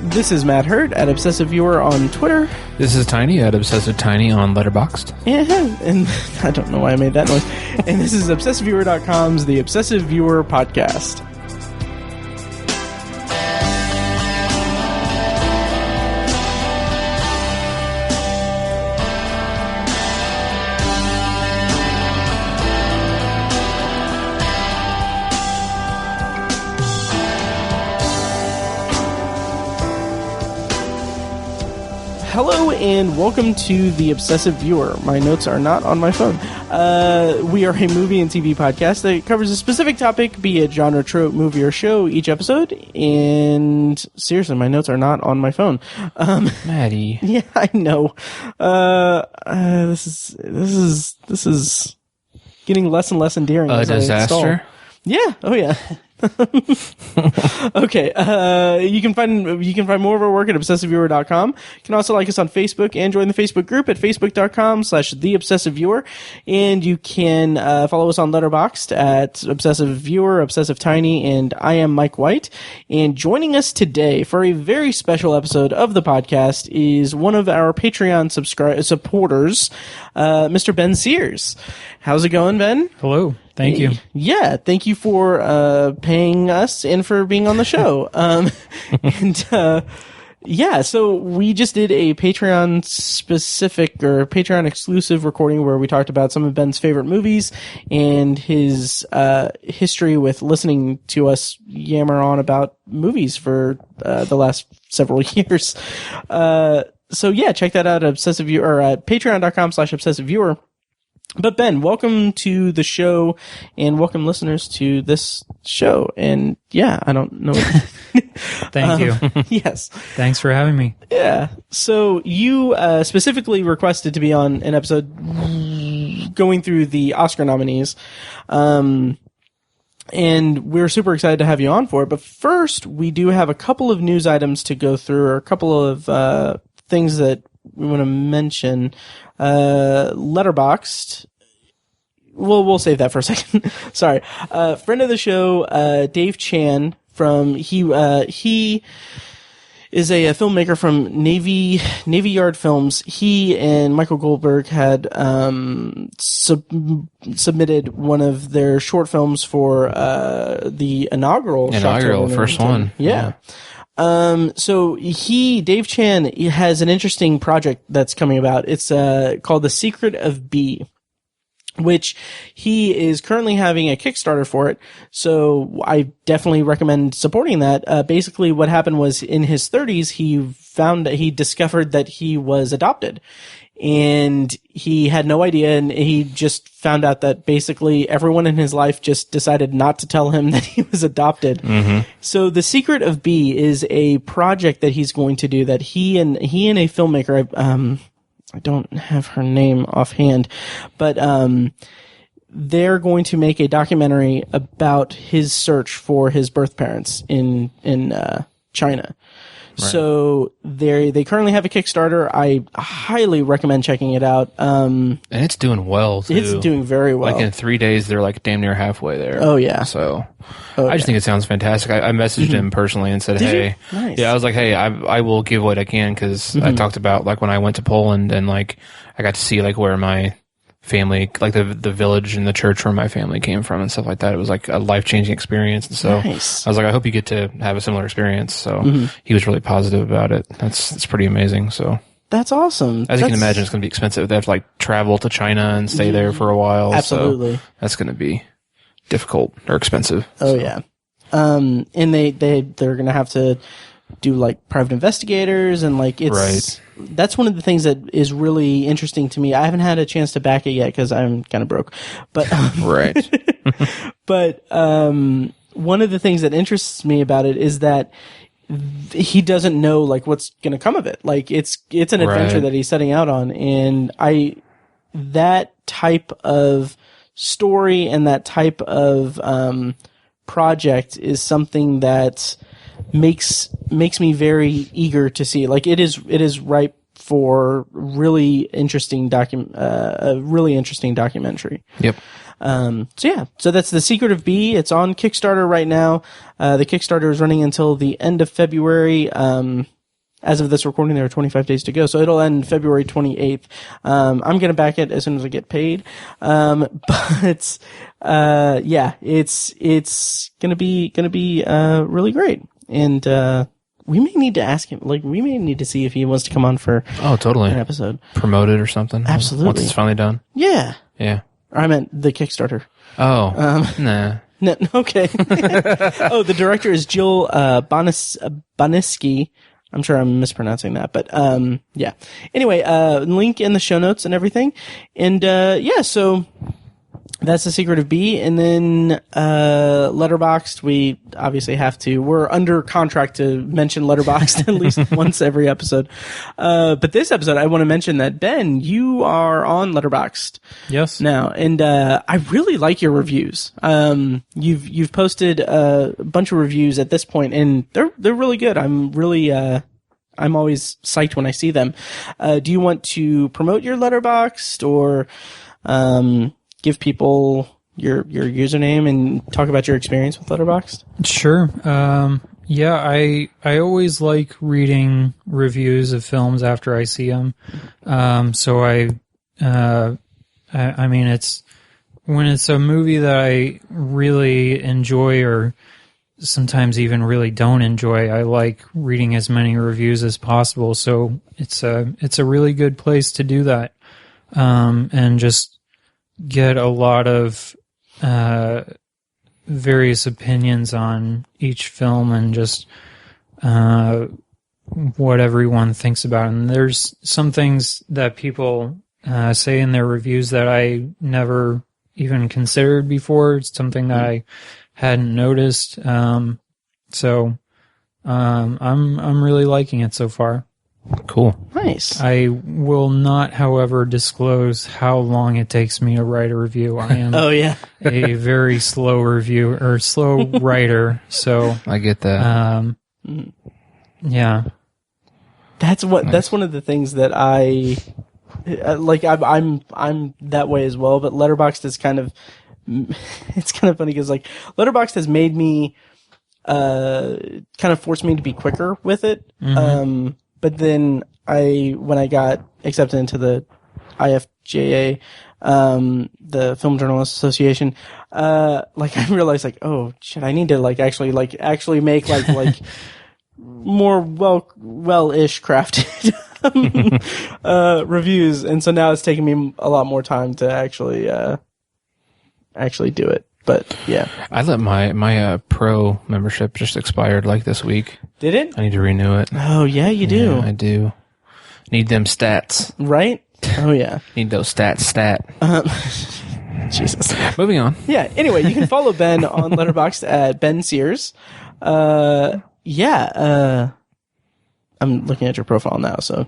This is Matt Hurd at Obsessive Viewer on Twitter. This is Tiny at Obsessive Tiny on Letterboxd. And I don't know why I made that noise. And this is ObsessiveViewer.com's The Obsessive Viewer Podcast. Hello and welcome to The Obsessive Viewer. My notes are not on my phone. We are a movie and TV podcast that covers a specific topic, be it genre, trope, movie, or show, each episode. And seriously, my notes are not on my phone. Maddie. Yeah, I know. This is getting less and less endearing. A disaster? Yeah. Oh, yeah. Okay. You can find more of our work at obsessiveviewer.com. You can also like us on Facebook and join the Facebook group at facebook.com/theobsessiveviewer. And you can follow us on Letterboxd at Obsessive Viewer, Obsessive Tiny, and I am Mike White. And joining us today for a very special episode of the podcast is one of our Patreon supporters, Mr. Ben Sears. How's it going, Ben? Hello. Thank you. Yeah, thank you for paying us and for being on the show. So we just did a Patreon specific or Patreon exclusive recording where we talked about some of Ben's favorite movies and his history with listening to us yammer on about movies for the last several years. So yeah, check that out at patreon.com/obsessiveviewer. But Ben, welcome to the show and welcome listeners to this show. And yeah, I don't know. Thank you. Yes. Thanks for having me. Yeah. So you specifically requested to be on an episode going through the Oscar nominees. And we're super excited to have you on for it. But first, we do have a couple of news items to go through, or a couple of things that we want to mention. Letterboxd. We'll save that for a second. Sorry. Friend of the show, Dave Chan he is a filmmaker from Navy Yard Films. He and Michael Goldberg had submitted one of their short films for the inaugural first one. Yeah. So Dave Chan, he has an interesting project that's coming about. It's, called The Secret of B, which he is currently having a Kickstarter for it. So I definitely recommend supporting that. Basically what happened was in his 30s, he discovered that he was adopted. And he had no idea, and he just found out that basically everyone in his life just decided not to tell him that he was adopted. Mm-hmm. So The Secret of B is a project that he's going to do that he and a filmmaker, I don't have her name offhand, but they're going to make a documentary about his search for his birth parents in China. Right. So they currently have a Kickstarter. I highly recommend checking it out. And it's doing well, too. It's doing very well. Like in 3 days, they're like damn near halfway there. Oh, yeah. So I just think it sounds fantastic. I messaged him personally and said, hey. Nice. Yeah, I was like, hey, I will give what I can, because I talked about like when I went to Poland and like I got to see like where my family, like the village and the church where my family came from and stuff like that. It was like a life-changing experience. And so nice. I was like, I hope you get to have a similar experience. So he was really positive about it. It's pretty amazing. So that's awesome. As you can imagine, it's going to be expensive. They have to like travel to China and stay there for a while. Absolutely. So that's going to be difficult or expensive. Oh, yeah. And they're going to have to do like private investigators and like that's one of the things that is really interesting to me. I haven't had a chance to back it yet because I'm kind of broke, but right. But one of the things that interests me about it is that he doesn't know like what's going to come of it. Like it's an adventure that he's setting out on, and that type of story and that type of project is something that makes me very eager to see. Like it is ripe for really interesting a really interesting documentary. Yep. So that's The Secret of B. It's on Kickstarter right now. The Kickstarter is running until the end of February. As of this recording, there are 25 days to go, so it'll end February 28th. I'm gonna back it as soon as I get paid. It's gonna be really great. And, we may need to ask him, we may need to see if he wants to come on for totally an episode. Promote it or something. Absolutely. Once it's finally done. Yeah. Yeah. I meant the Kickstarter. Oh. Nah. No, okay. The director is Jill Boniski. I'm sure I'm mispronouncing that, but yeah. Anyway, link in the show notes and everything. And so that's The Secret of B. And then Letterboxd, we obviously we're under contract to mention Letterboxd at least once every episode. But this episode, I want to mention that, Ben, you are on Letterboxd. Yes. Now, and I really like your reviews. You've posted a bunch of reviews at this point, and they're really good. I'm really I'm always psyched when I see them. Do you want to promote your Letterboxd or give people your username and talk about your experience with Letterboxd? Sure. I always like reading reviews of films after I see them. So I mean, it's when it's a movie that I really enjoy or sometimes even really don't enjoy, I like reading as many reviews as possible. So it's a really good place to do that. And just get a lot of various opinions on each film and just what everyone thinks about it. And there's some things that people say in their reviews that I never even considered before. It's something that I hadn't noticed. I'm really liking it so far. Cool. Nice. I will not, however, disclose how long it takes me to write a review. I am a very slow writer, so I get that. Yeah. That's one of the things that I like. I'm that way as well, but Letterboxd is it's kind of funny because Letterboxd has made me kind of forced me to be quicker with it. Mm-hmm. But then when I got accepted into the IFJA, the Film Journalists Association, I realized oh shit, I need to actually make more well-ish crafted reviews. And so now it's taking me a lot more time to actually do it. But yeah, I let my pro membership just expired this week. Did it? I need to renew it. Oh yeah, you do. Yeah, I do. Need them stats. Right? Oh yeah. Need those stats. Jesus. Moving on. Yeah. Anyway, you can follow Ben on Letterboxd at Ben Sears. I'm looking at your profile now, so,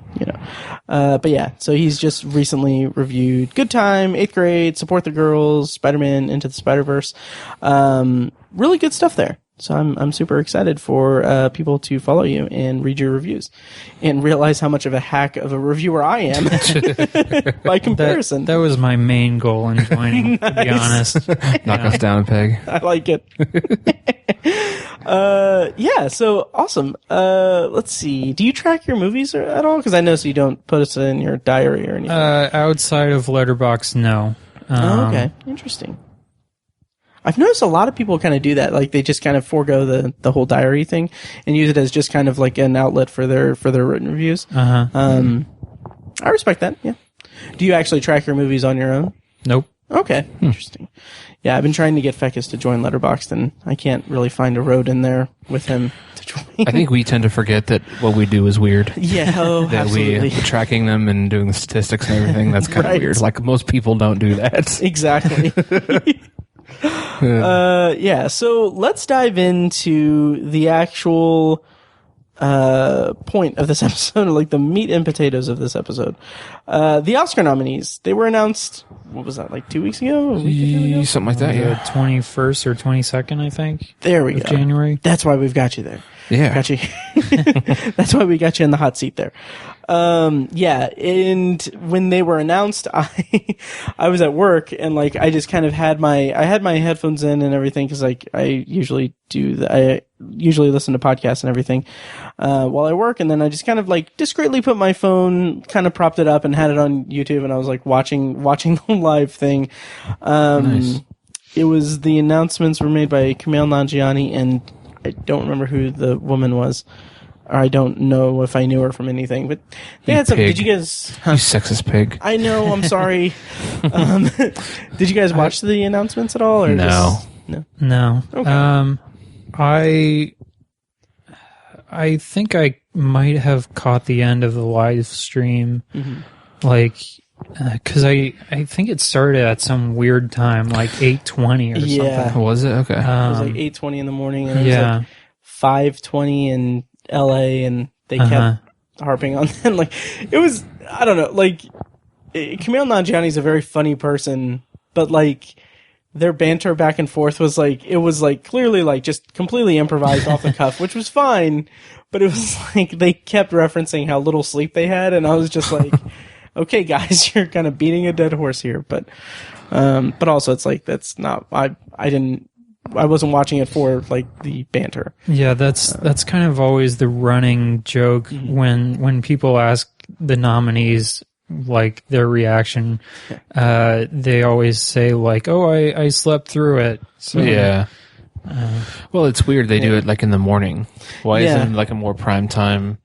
but yeah, so he's just recently reviewed Good Time, 8th Grade, Support the Girls, Spider-Man Into the Spider-Verse. Really good stuff there. So I'm super excited for people to follow you and read your reviews and realize how much of a hack of a reviewer I am by comparison. That was my main goal in joining, to be honest. Knock us down a peg. I like it. So awesome. Let's see. Do you track your movies at all? Because I know you don't put it in your diary or anything. Outside of Letterboxd, no. Okay. Interesting. I've noticed a lot of people kind of do that. They just kind of forego the whole diary thing and use it as just kind of an outlet for their written reviews. I respect that. Yeah. Do you actually track your movies on your own? Nope. Okay. Interesting. Yeah, I've been trying to get Fecus to join Letterboxd, and I can't really find a road in there with him to join. I think we tend to forget that what we do is weird. Yeah, that absolutely. We tracking them and doing the statistics and everything, that's kind of weird. Most people don't do that. Exactly. So let's dive into the actual point of this episode, the meat and potatoes of this episode. The Oscar nominees, they were announced, what was that, 2 weeks ago? Something like that, yeah. 21st or 22nd, I think. There we go. January. That's why we've got you there. Yeah. Got you. That's why we got you in the hot seat there. Yeah, and when they were announced, I was at work and like I just kind of had my headphones in and everything because like I usually listen to podcasts and everything while I work, and then I just kind of like discreetly put my phone, kind of propped it up and had it on YouTube, and I was like watching the live thing. Nice. It was the announcements were made by Kumail Nanjiani, and I don't remember who the woman was. Or I don't know if I knew her from anything, but they had some. Pig. Did you guys? You sexist pig. I know. I'm sorry. Did you guys watch the announcements at all? Or No. No. Okay. I think I might have caught the end of the live stream, like, because I think it started at some weird time, like 8:20 or something. Was it? Okay. It was like 8:20 in the morning, and it was Yeah. like 5:20 in LA, and they kept harping on that. Like, it was, I don't know, like, Kumail Nanjiani's a very funny person, but like, their banter back and forth was like, it was like clearly like just completely improvised off the cuff, which was fine, but it was like they kept referencing how little sleep they had, and I was just like, okay guys, you're kind of beating a dead horse here, but also it's like, that's not, I wasn't watching it for like the banter. Yeah, that's kind of always the running joke when people ask the nominees like their reaction. They always say like, "Oh, I slept through it." So yeah. Well, it's weird they do it like in the morning. Why isn't it like a more prime time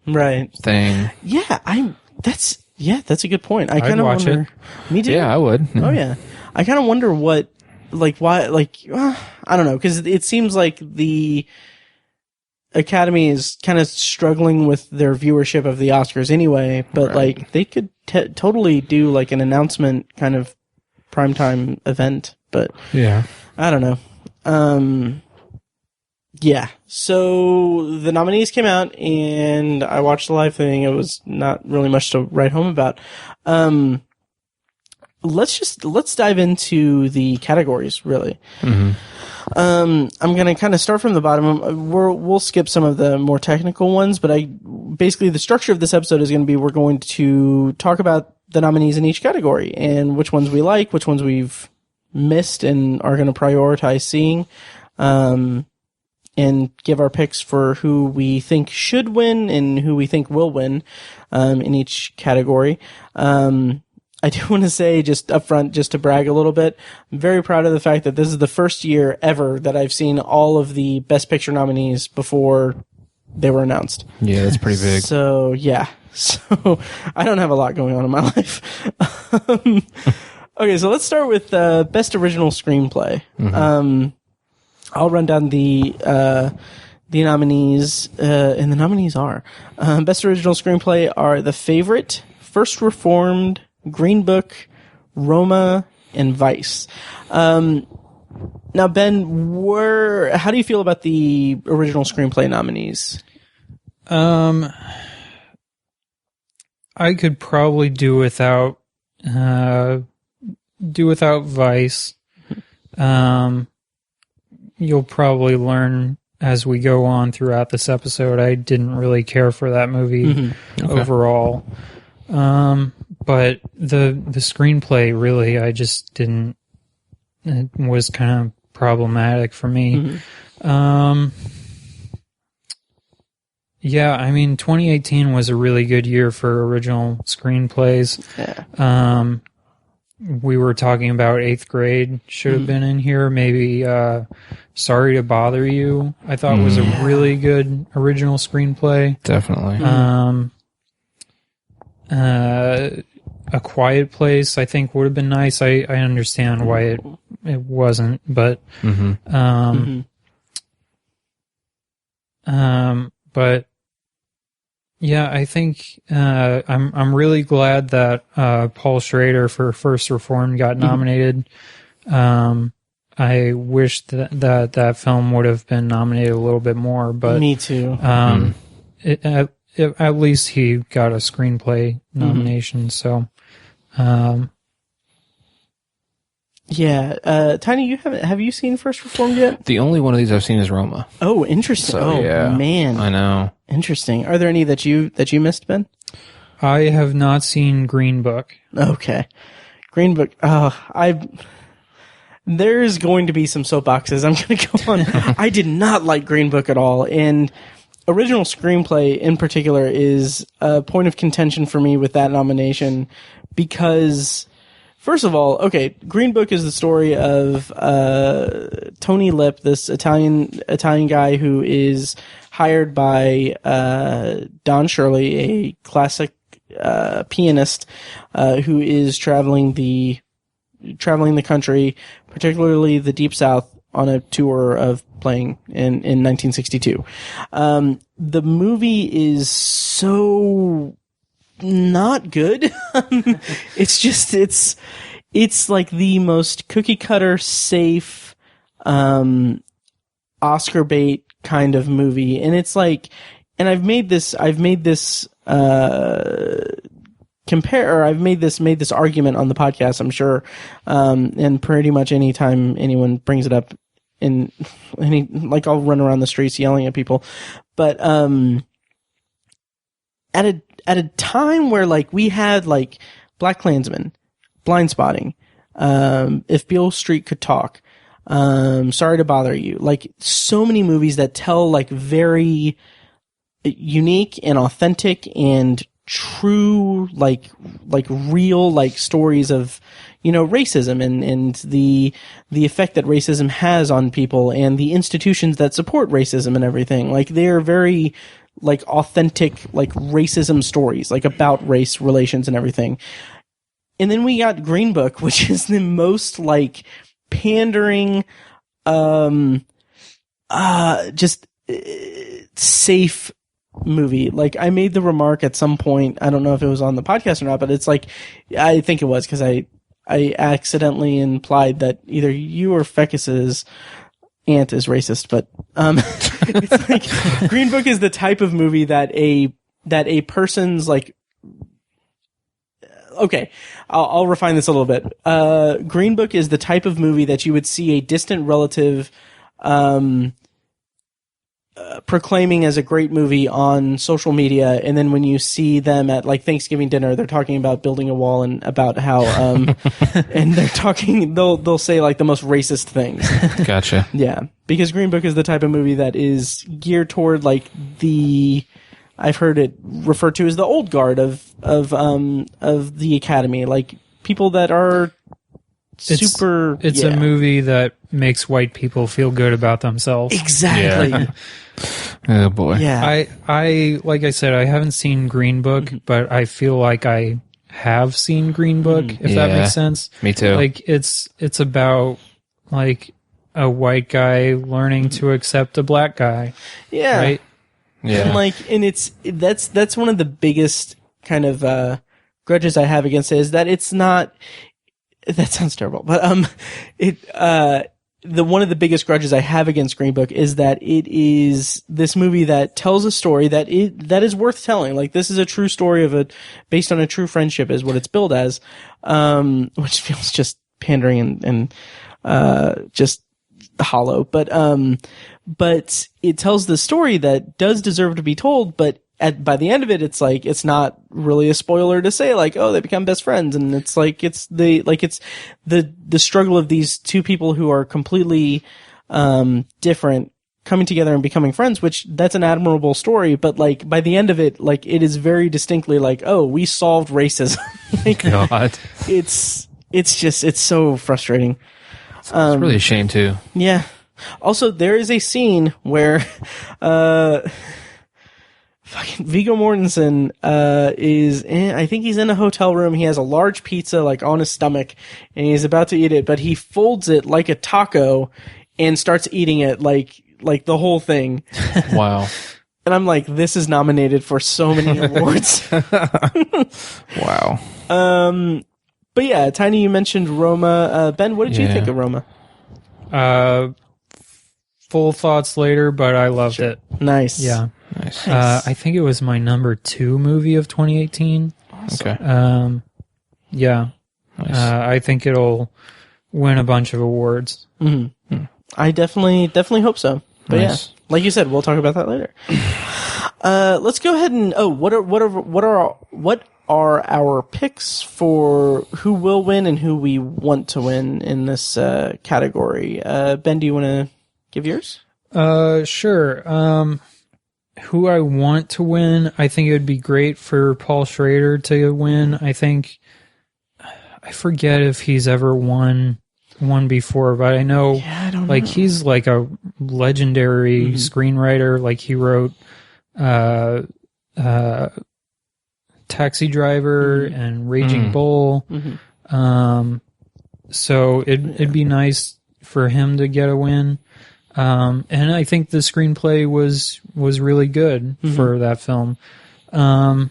thing? Yeah, that's a good point. I I'd kind of watch wonder. it. Me too. Yeah, I would. Oh yeah, I kind of wonder what, like, why, like, I don't know, because it seems like the Academy is kind of struggling with their viewership of the Oscars anyway, but like they could totally do like an announcement kind of primetime event, but yeah, I don't know. Yeah, so the nominees came out and I watched the live thing. It was not really much to write home about. Let's dive into the categories, really. I'm going to kind of start from the bottom. We'll skip some of the more technical ones, but basically the structure of this episode is going to be, we're going to talk about the nominees in each category and which ones we like, which ones we've missed and are going to prioritize seeing, and give our picks for who we think should win and who we think will win, in each category. I do want to say just up front, just to brag a little bit, I'm very proud of the fact that this is the first year ever that I've seen all of the Best Picture nominees before they were announced. Yeah, that's pretty big. So, yeah. So, I don't have a lot going on in my life. Okay, so let's start with Best Original Screenplay. I'll run down the nominees, and the nominees are Best Original Screenplay are The Favorite, First Reformed, Green Book, Roma, and Vice. Now, Ben, how do you feel about the original screenplay nominees? I could probably do without Vice. You'll probably learn as we go on throughout this episode. I didn't really care for that movie overall. But the screenplay, really, I just didn't. It was kind of problematic for me. Yeah, I mean, 2018 was a really good year for original screenplays. Yeah. We were talking about 8th Grade should have been in here. Maybe Sorry to Bother You, I thought was a really good original screenplay. Definitely. A Quiet Place, I think, would have been nice. I understand why it wasn't, but but yeah, I think I'm really glad that Paul Schrader for First Reformed got nominated. I wish that film would have been nominated a little bit more, but me too. At least he got a screenplay nomination. So, Yeah. Tiny, have you seen First Reformed yet? The only one of these I've seen is Roma. Oh, interesting. So, Man. I know. Interesting. Are there any that you missed, Ben? I have not seen Green Book. Okay. Green Book. There's going to be some soapboxes. I'm going to go on. I did not like Green Book at all. And original screenplay in particular is a point of contention for me with that nomination because, first of all, okay, Green Book is the story of Tony Lip, this Italian guy who is hired by Don Shirley, a classic pianist who is traveling the country, particularly the Deep South, on a tour of playing in 1962. The movie is so not good. It's like the most cookie cutter safe, Oscar bait kind of movie. And it's like, and I've made this argument on the podcast, I'm sure. And pretty much any time anyone brings it up I'll run around the streets yelling at people. But, at a time where like we had like Black Klansman, Blind Spotting, If Beale Street Could Talk, Sorry to Bother You, like so many movies that tell like very unique and authentic and true, like real, like stories of, racism and the effect that racism has on people and the institutions that support racism and everything. Like they're very like authentic, like racism stories, like about race relations and everything. And then we got Green Book, which is the most like pandering, just safe movie. Like I made the remark at some point, I don't know if it was on the podcast or not, but it's like, I think it was because I accidentally implied that either you or Fecus's aunt is racist, but it's like Green Book is the type of movie that a person's like, okay, I'll refine this a little bit. Green Book is the type of movie that you would see a distant relative proclaiming as a great movie on social media, and then when you see them at like Thanksgiving dinner, they're talking about building a wall and about how and they'll say like the most racist things. Gotcha. Yeah, because Green Book is the type of movie that is geared toward like I've heard it referred to as the old guard of the Academy, like people that are It's a movie that makes white people feel good about themselves. Exactly. Yeah. Oh boy. Yeah. I like I said, I haven't seen Green Book, but I feel like I have seen Green Book, if that makes sense. Me too. Like it's about like a white guy learning to accept a black guy. Yeah. Right? Yeah. And that's one of the biggest kind of grudges I have against it, is that it's not. That sounds terrible, but one of the biggest grudges I have against Green Book is that it is this movie that tells a story that is worth telling. Like this is a true story based on a true friendship, is what it's billed as, which feels just pandering and just hollow. But it tells the story that does deserve to be told, but by the end of it, it's like, it's not really a spoiler to say like, oh, they become best friends. And it's like, it's the struggle of these two people who are completely, different coming together and becoming friends, which that's an admirable story. But like, by the end of it, like, it is very distinctly like, oh, we solved racism. Like, God. It's so frustrating. It's really a shame too. Yeah. Also, there is a scene where, fucking Viggo Mortensen I think he's in a hotel room. He has a large pizza like on his stomach and he's about to eat it, but he folds it like a taco and starts eating it like the whole thing. Wow. And I'm like, this is nominated for so many awards. Wow. But yeah, Tiny, you mentioned Roma. Ben, what did you think of Roma? Full thoughts later, but I loved it. Nice. Yeah. Nice. I think it was my number 2 movie of 2018. Okay. Yeah. Nice. I think it'll win a bunch of awards. I definitely hope so. But Nice. yeah, like you said, we'll talk about that later. Let's go ahead and what are our picks for who will win and who we want to win in this category? Ben, do you want to give yours? Sure. Who I want to win, I think it would be great for Paul Schrader to win. I forget if he's ever won one before, but I know, I don't know. he's like a legendary screenwriter. Like he wrote, Taxi Driver and Raging Bull. So it'd be nice for him to get a win. And I think the screenplay was really good for that film. I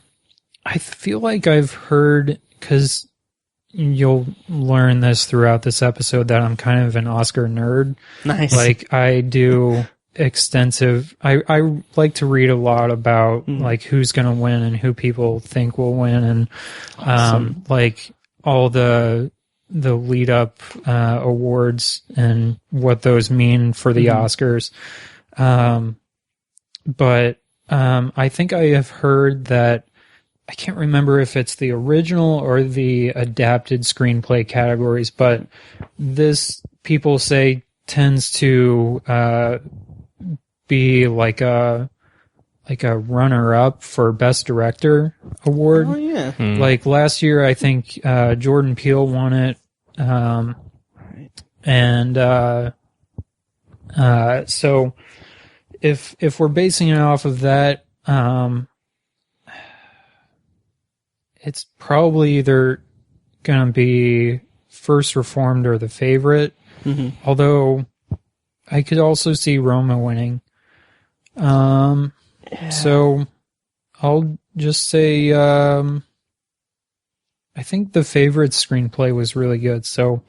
feel like I've heard, because you'll learn this throughout this episode, that I'm kind of an Oscar nerd. Nice. Like I do extensive, I like to read a lot about like who's going to win and who people think will win, and like all the lead up awards and what those mean for the Oscars. But I think I have heard that, I can't remember if it's the original or the adapted screenplay categories, but this, people say, tends to be like a runner up for Best Director award. Oh yeah. Like last year, I think Jordan Peele won it. So if we're basing it off of that, it's probably either gonna be First Reformed or The Favorite. Although I could also see Roma winning. So I'll just say I think The Favorite's screenplay was really good, so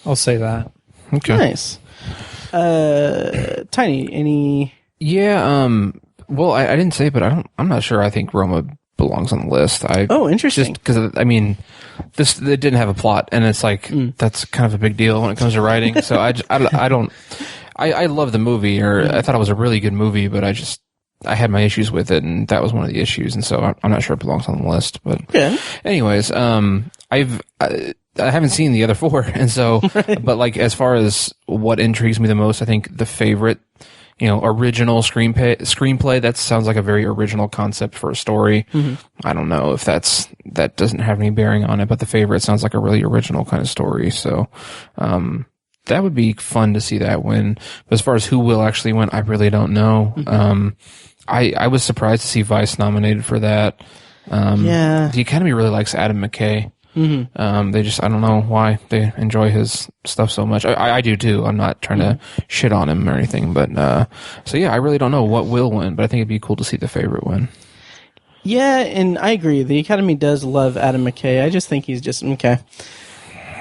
I'll say that. Okay. Nice. Tiny, any? Yeah. Well, I didn't say, but I'm not sure. I think Roma belongs on the list. Interesting. Just because, I mean, it didn't have a plot, and it's like that's kind of a big deal when it comes to writing. So I love the movie, or I thought it was a really good movie, but I had my issues with it, and that was one of the issues, and so I'm not sure it belongs on the list. But anyways, I haven't seen the other four, and so, but like as far as what intrigues me the most, I think The Favorite. Original screenplay. That sounds like a very original concept for a story. I don't know if that doesn't have any bearing on it, but The Favorite sounds like a really original kind of story. So, that would be fun to see that win. But as far as who will actually win, I really don't know. I was surprised to see Vice nominated for that. The Academy really likes Adam McKay. They just, I don't know why they enjoy his stuff so much. I do too. I'm not trying to shit on him or anything, but, so yeah, I really don't know what will win, but I think it'd be cool to see The Favorite win. Yeah, and I agree. The Academy does love Adam McKay. I just think he's just okay.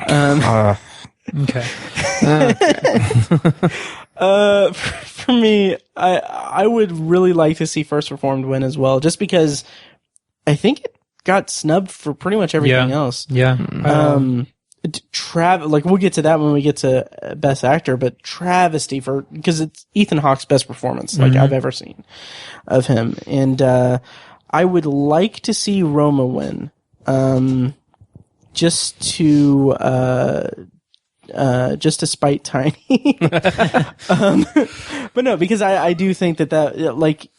Okay. For me, I would really like to see First Reformed win as well, just because I think it got snubbed for pretty much everything else. Yeah. We'll get to that when we get to Best Actor, but travesty because it's Ethan Hawke's best performance I've ever seen of him, and I would like to see Roma win, just to spite Tiny. But no, because I do think that like,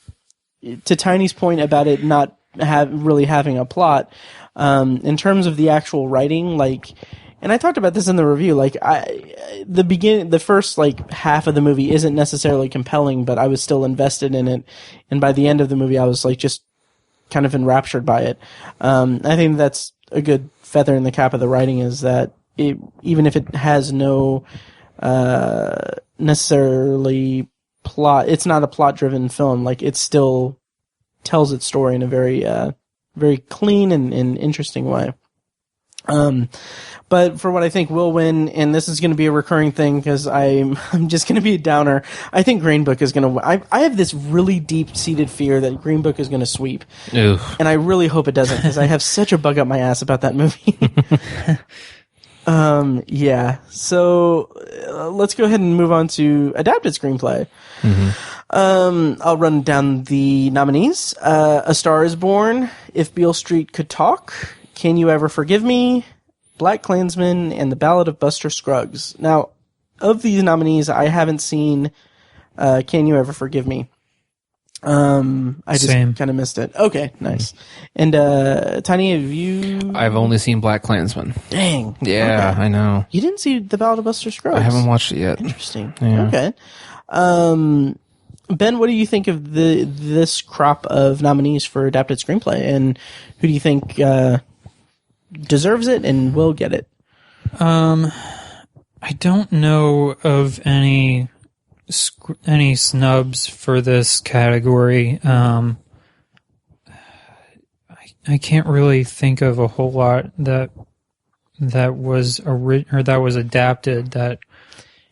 to Tiny's point about it not really having a plot, in terms of the actual writing, like, and I talked about this in the review, like, the first like half of the movie isn't necessarily compelling, but I was still invested in it, and by the end of the movie I was like just kind of enraptured by it. I think that's a good feather in the cap of the writing, is that even if it has no necessarily plot, it's not a plot driven film, like it still tells its story in a very very clean and interesting way. But for what I think will win, and this is going to be a recurring thing because I'm just going to be a downer, I think Green Book is going to win. I have this really deep-seated fear that Green Book is going to sweep. Ew. And I really hope it doesn't, because I have such a bug up my ass about that movie. Yeah. So let's go ahead and move on to adapted screenplay. I'll run down the nominees. A Star is Born, If Beale Street Could Talk, Can You Ever Forgive Me, Black Klansman, and The Ballad of Buster Scruggs. Now, of these nominees, I haven't seen Can You Ever Forgive Me. I just Same. kind of missed it. Okay, nice. And Tiny, have you? I've only seen Black Klansman. Dang. Yeah, Okay. I know. You didn't see The Ballad of Buster Scruggs? I haven't watched it yet. Interesting. Yeah. Okay. Ben, what do you think of this crop of nominees for adapted screenplay, and who do you think deserves it and will get it? I don't know of any snubs for this category. I can't really think of a whole lot that was that was adapted that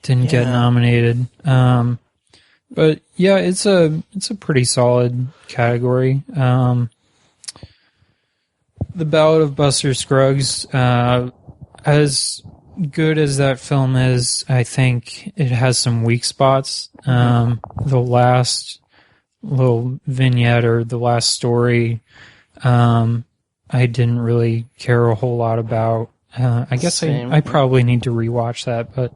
didn't get nominated. But yeah, it's a pretty solid category. The Ballad of Buster Scruggs, as good as that film is, I think it has some weak spots. The last little vignette or the last story, I didn't really care a whole lot about. I guess I probably need to rewatch that, but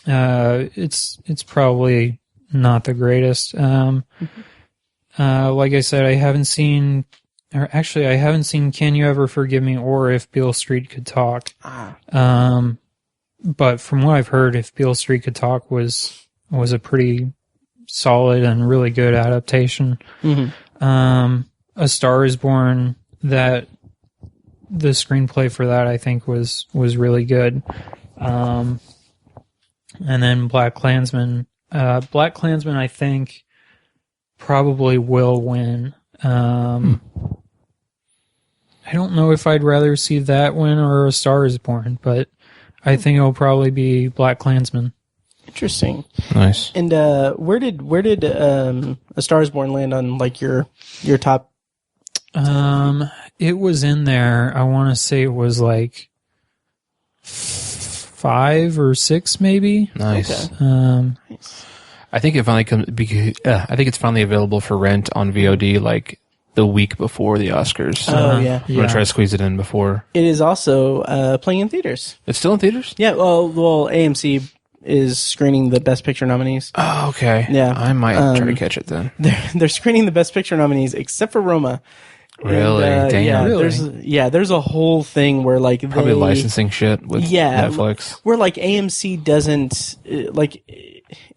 it's probably not the greatest. Like I said, I haven't seen Can You Ever Forgive Me or If Beale Street Could Talk. But from what I've heard, If Beale Street Could Talk was a pretty solid and really good adaptation. A Star is Born, that the screenplay for that I think was really good. And then Black Klansman. Black Klansman, I think, probably will win. I don't know if I'd rather see that win or A Star is Born, but I think it'll probably be Black Klansman. Interesting. Nice. And where did A Star is Born land on like your top? It was in there. I want to say it was like 5 or 6, maybe. Nice. Okay. Nice. I think it finally comes. I think it's finally available for rent on VOD like the week before the Oscars. So Oh yeah. I'm gonna try to squeeze it in before. It is also playing in theaters. It's still in theaters. Yeah. Well, AMC is screening the Best Picture nominees. Oh, okay. Yeah. I might try to catch it then. They're screening the Best Picture nominees except for Roma. Really? Damn. Yeah, Really? there's a whole thing where like Probably licensing shit with Netflix. Where like AMC doesn't like,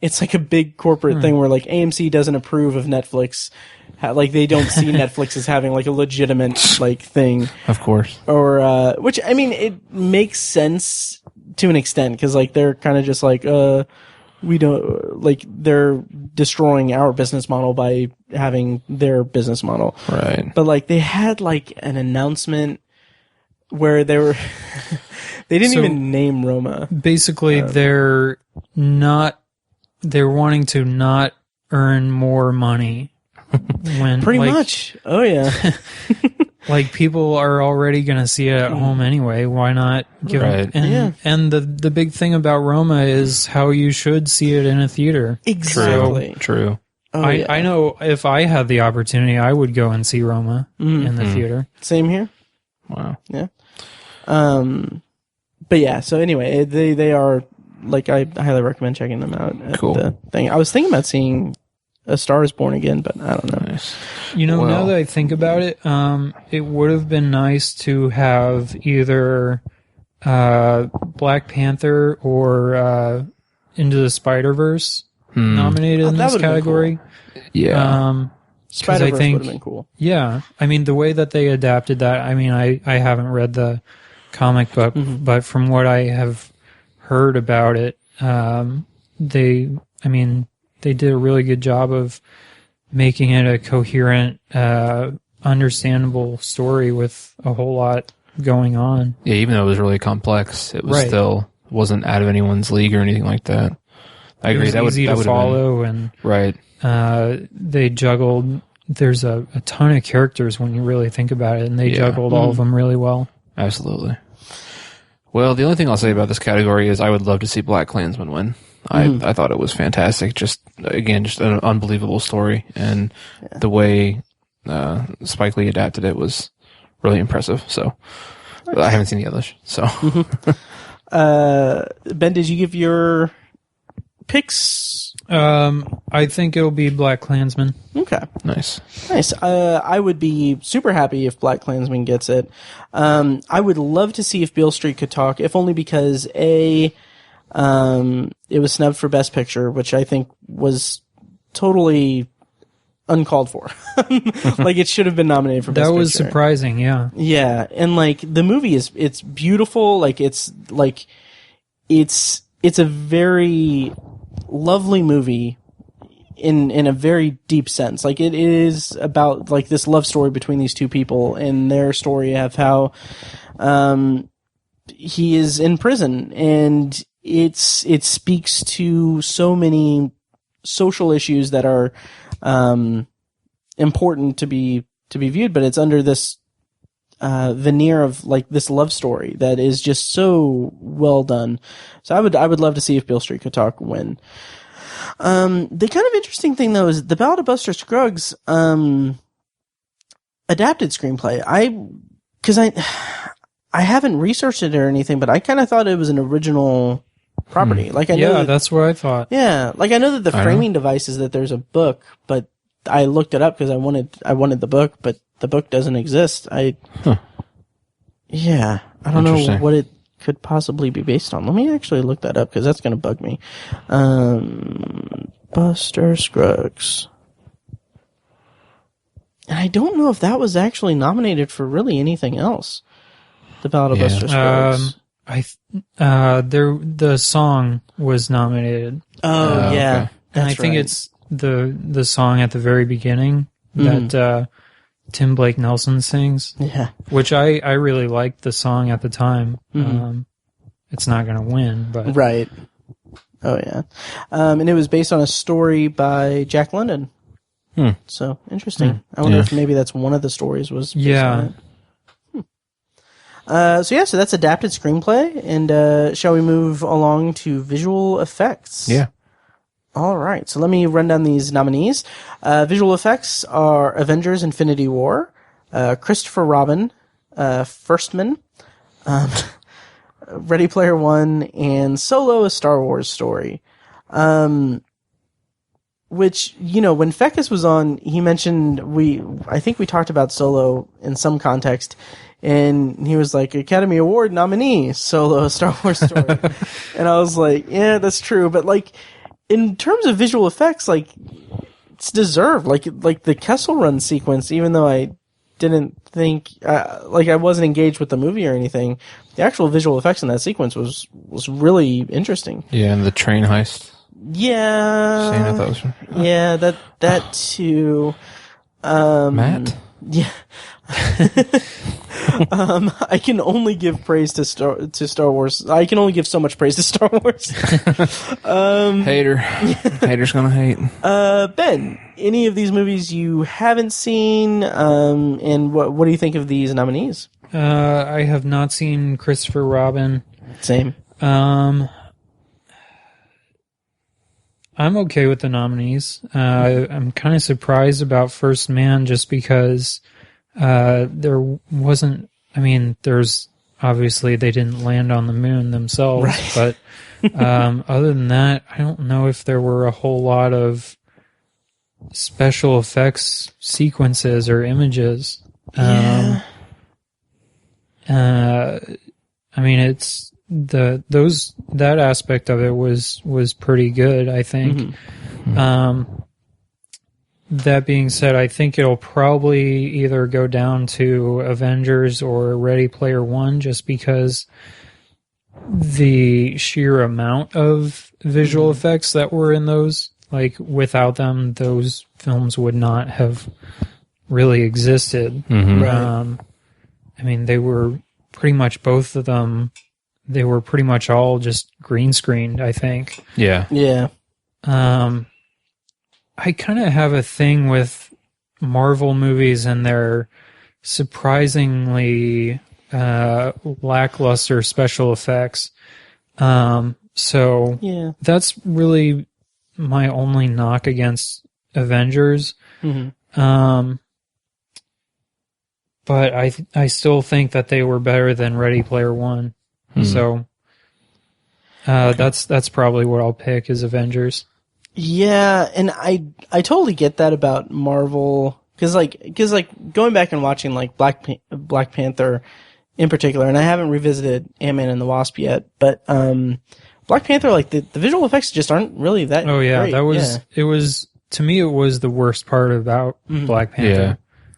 it's like a big corporate thing where like AMC doesn't approve of Netflix. Like they don't see Netflix as having like a legitimate like thing. Of course. Or which I mean it makes sense to an extent because like they're kind of just like we don't like they're destroying our business model by having their business model. Right. But like they had like an announcement where they were they didn't even name Roma. Basically, they're wanting to not earn more money. When Pretty much. Oh yeah. Like people are already going to see it at home anyway. Why not give Right. them? And the big thing about Roma is how you should see it in a theater. Exactly. True. Oh, I know if I had the opportunity, I would go and see Roma in the theater. Same here. Wow. Yeah. But yeah, so anyway, they are like I highly recommend checking them out at Cool. the thing. I was thinking about seeing A Star is Born again, but I don't know. Nice. You know, now that I think about it, it would have been nice to have either Black Panther or Into the Spider-Verse nominated in that this would've been category. Yeah. Spider-Verse think- would have been cool. Yeah, I mean the way that they adapted that. I mean, I haven't read the comic book, but from what I have heard about it, they did a really good job of making it a coherent, understandable story with a whole lot going on. Yeah, even though it was really complex, it was Right. still wasn't out of anyone's league or anything like that. I agree. It was easy to would've follow, and been, right. they juggled. There's a ton of characters when you really think about it, and they juggled all of them really well. Absolutely. Well, the only thing I'll say about this category is I would love to see Black Klansman win. I thought it was fantastic. Just an unbelievable story, and the way Spike Lee adapted it was really impressive. So I haven't seen the others. So Ben, did you give your picks? I think it'll be Black Klansman. Okay, nice. I would be super happy if Black Klansman gets it. I would love to see if Beale Street could talk, if only because it was snubbed for Best Picture, which I think was totally uncalled for. Like, it should have been nominated for Best Picture. That was surprising, yeah. Yeah, and like the movie it's beautiful. It's a very lovely movie in a very deep sense. Like, it is about like this love story between these two people and their story of how he is in prison, and it speaks to so many social issues that are important to be viewed, but it's under this veneer of like this love story that is just so well done. So I would love to see if Beale Street could talk win. The kind of interesting thing though is the Ballad of Buster Scruggs adapted screenplay. I haven't researched it or anything, but I kind of thought it was an original property. Like, I know that's what I thought. Yeah, like I know that the framing device is that there's a book, but I looked it up because I wanted the book, but the book doesn't exist. I don't know what it could possibly be based on. Let me actually look that up because that's going to bug me. Buster Scruggs. And I don't know if that was actually nominated for really anything else. The Ballad of Buster Scruggs. The song was nominated. Oh, yeah. Okay. And I think it's the song at the very beginning that Tim Blake Nelson sings. Yeah. Which I really liked the song at the time. It's not going to win, but... Right. Oh, yeah. And it was based on a story by Jack London. So, interesting. I wonder if maybe that's one of the stories was based on it. So that's adapted screenplay, and shall we move along to visual effects? Yeah. All right, so let me run down these nominees. Visual effects are Avengers: Infinity War, Christopher Robin, First Man, Ready Player One, and Solo: A Star Wars Story. Which, when Feckus was on, he mentioned I think we talked about Solo in some context, and he was like, Academy Award nominee, Solo: A Star Wars Story. And I was like, yeah, that's true, but like, in terms of visual effects, like, it's deserved. Like the Kessel Run sequence, even though I didn't think, I wasn't engaged with the movie or anything, the actual visual effects in that sequence was really interesting. Yeah, and the train heist. Yeah. Saying I thought was... Yeah, that too. Matt? Yeah. I can only give praise to Star Wars. I can only give so much praise to Star Wars. Hater. Hater's gonna hate. Ben, any of these movies you haven't seen, and what do you think of these nominees? I have not seen Christopher Robin. Same. I'm okay with the nominees. I'm kind of surprised about First Man just because there wasn't... I mean, there's... Obviously, they didn't land on the moon themselves, right. But other than that, I don't know if there were a whole lot of special effects sequences or images. Yeah. I mean, it's... that aspect of it was pretty good, I think. That being said, I think it'll probably either go down to Avengers or Ready Player One, just because the sheer amount of visual effects that were in those, like, without them, those films would not have really existed. Right. I mean, they were pretty much both of them. They were pretty much all just green screened, I think. Yeah. Yeah. I kind of have a thing with Marvel movies and their surprisingly lackluster special effects. So Yeah. that's really my only knock against Avengers. Mm-hmm. But I still think that they were better than Ready Player One. So that's probably what I'll pick is Avengers. Yeah, and I totally get that about Marvel because going back and watching like Black Panther in particular, and I haven't revisited Ant-Man and the Wasp yet, but Black Panther, like the visual effects just aren't really that. Oh yeah, great. that was it was to me it was the worst part about Black Panther. Yeah.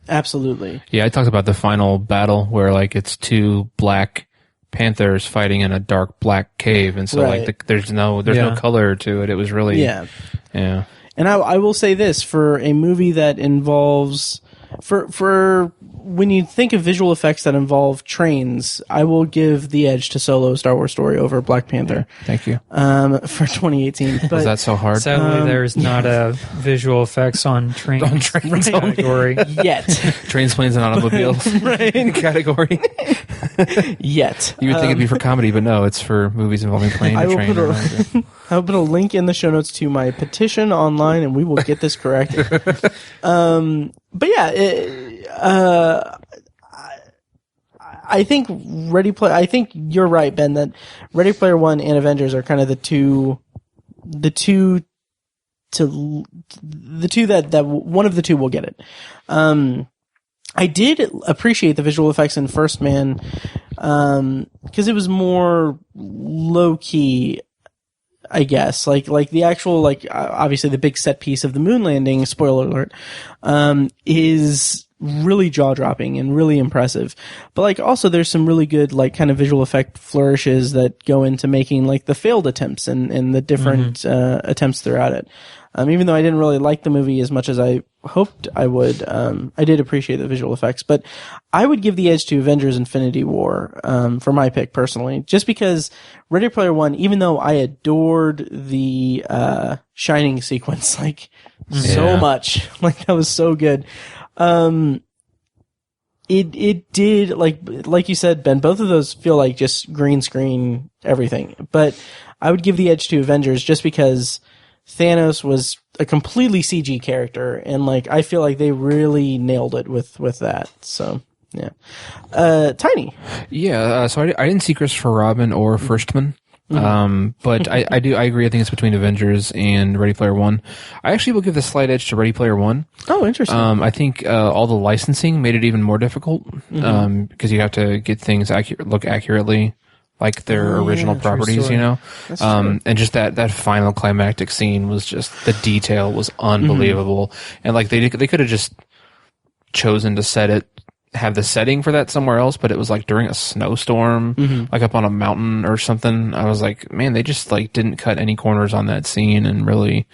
Absolutely. Yeah, I talked about the final battle where like it's two black panthers fighting in a dark black cave, and so Right. like there's no color to it. It was really yeah. And I will say this for a movie that involves for when you think of visual effects that involve trains, I will give the edge to Solo: Star Wars Story over Black Panther. Thank you. For 2018. But, was that so hard? Sadly, there's not a visual effects on trains category yet. Trains, planes, and automobiles category. Yet. You would think it'd be for comedy, but no, it's for movies involving plane and train. I'll put a link in the show notes to my petition online, and we will get this corrected. But yeah, I think I think you're right, Ben, that Ready Player One and Avengers are kind of the two that one of the two will get it. I did appreciate the visual effects in First Man, because it was more low key, I guess. Like the actual, obviously the big set piece of the moon landing, spoiler alert, is really jaw-dropping and really impressive. But also there's some really good kind of visual effect flourishes that go into making the failed attempts and the different attempts throughout it. Even though I didn't really like the movie as much as I hoped I would, I did appreciate the visual effects. But I would give the edge to Avengers Infinity War, for my pick personally, just because Ready Player One, even though I adored the, Shining sequence, so much, that was so good. It did, like you said, Ben, both of those feel like just green screen everything. But I would give the edge to Avengers just because Thanos was a completely CG character, and I feel like they really nailed it with that. So yeah, Tiny. Yeah, so I didn't see Christopher Robin or Firstman. But I agree. I think it's between Avengers and Ready Player One. I actually will give the slight edge to Ready Player One. Oh, interesting. I think all the licensing made it even more difficult, because you have to get things look accurately like their original properties, That's true. and just that final climactic scene was just, the detail was unbelievable. And they could have just chosen to have the setting for that somewhere else, but it was during a snowstorm, up on a mountain or something. I was like, man, they just didn't cut any corners on that scene, and really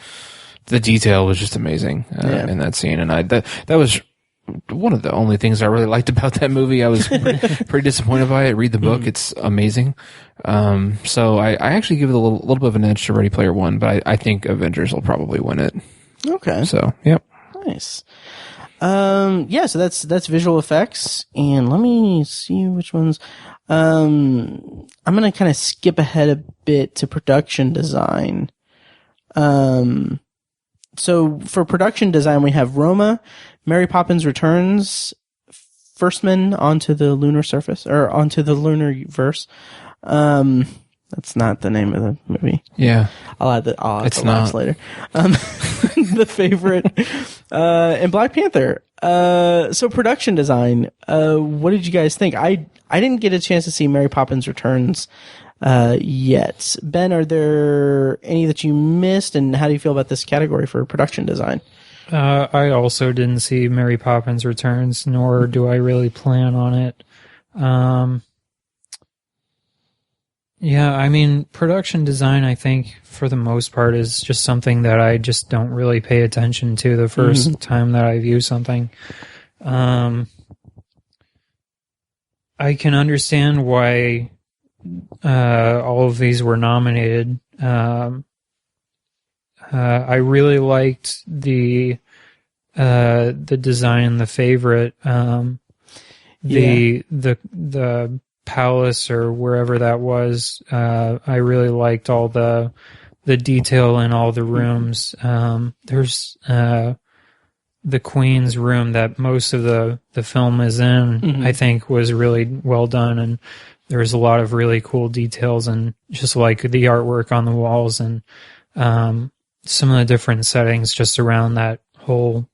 the detail was just amazing in that scene. And that was one of the only things I really liked about that movie. I was pretty disappointed by it. Read the book. It's amazing. So I actually give it a little bit of an edge to Ready Player One, but I think Avengers will probably win it. Okay. So, yep. Nice. Yeah, so that's visual effects, and let me see which ones. I'm gonna kind of skip ahead a bit to production design. So for production design, we have Roma, Mary Poppins Returns, Firstman onto the lunar surface, or onto the lunar verse. That's not the name of the movie. Yeah. I'll add the it's not later. The Favorite, and Black Panther. So production design, what did you guys think? I didn't get a chance to see Mary Poppins Returns, yet. Ben, are there any that you missed, and how do you feel about this category for production design? I also didn't see Mary Poppins Returns, nor do I really plan on it. Yeah, I mean, production design, I think, for the most part, is just something that I just don't really pay attention to the first time that I view something. I can understand why all of these were nominated. I really liked the design in The Favorite. the palace or wherever that was. I really liked all the detail in all the rooms. There's the Queen's room that most of the film is in, I think was really well done, and there's a lot of really cool details and just like the artwork on the walls and some of the different settings just around that whole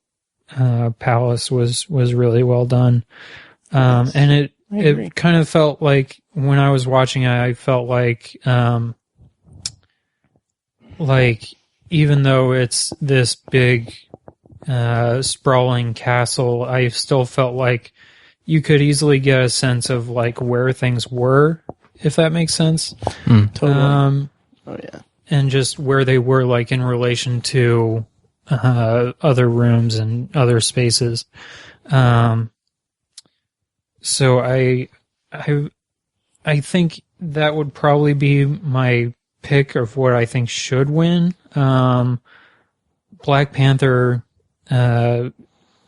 palace was really well done. And it kind of felt like when I was watching it, I felt like even though it's this big sprawling castle, I still felt like you could easily get a sense of like where things were, if that makes sense. Totally. Oh yeah. And just where they were like in relation to other rooms and other spaces. So I think that would probably be my pick of what I think should win. Black Panther,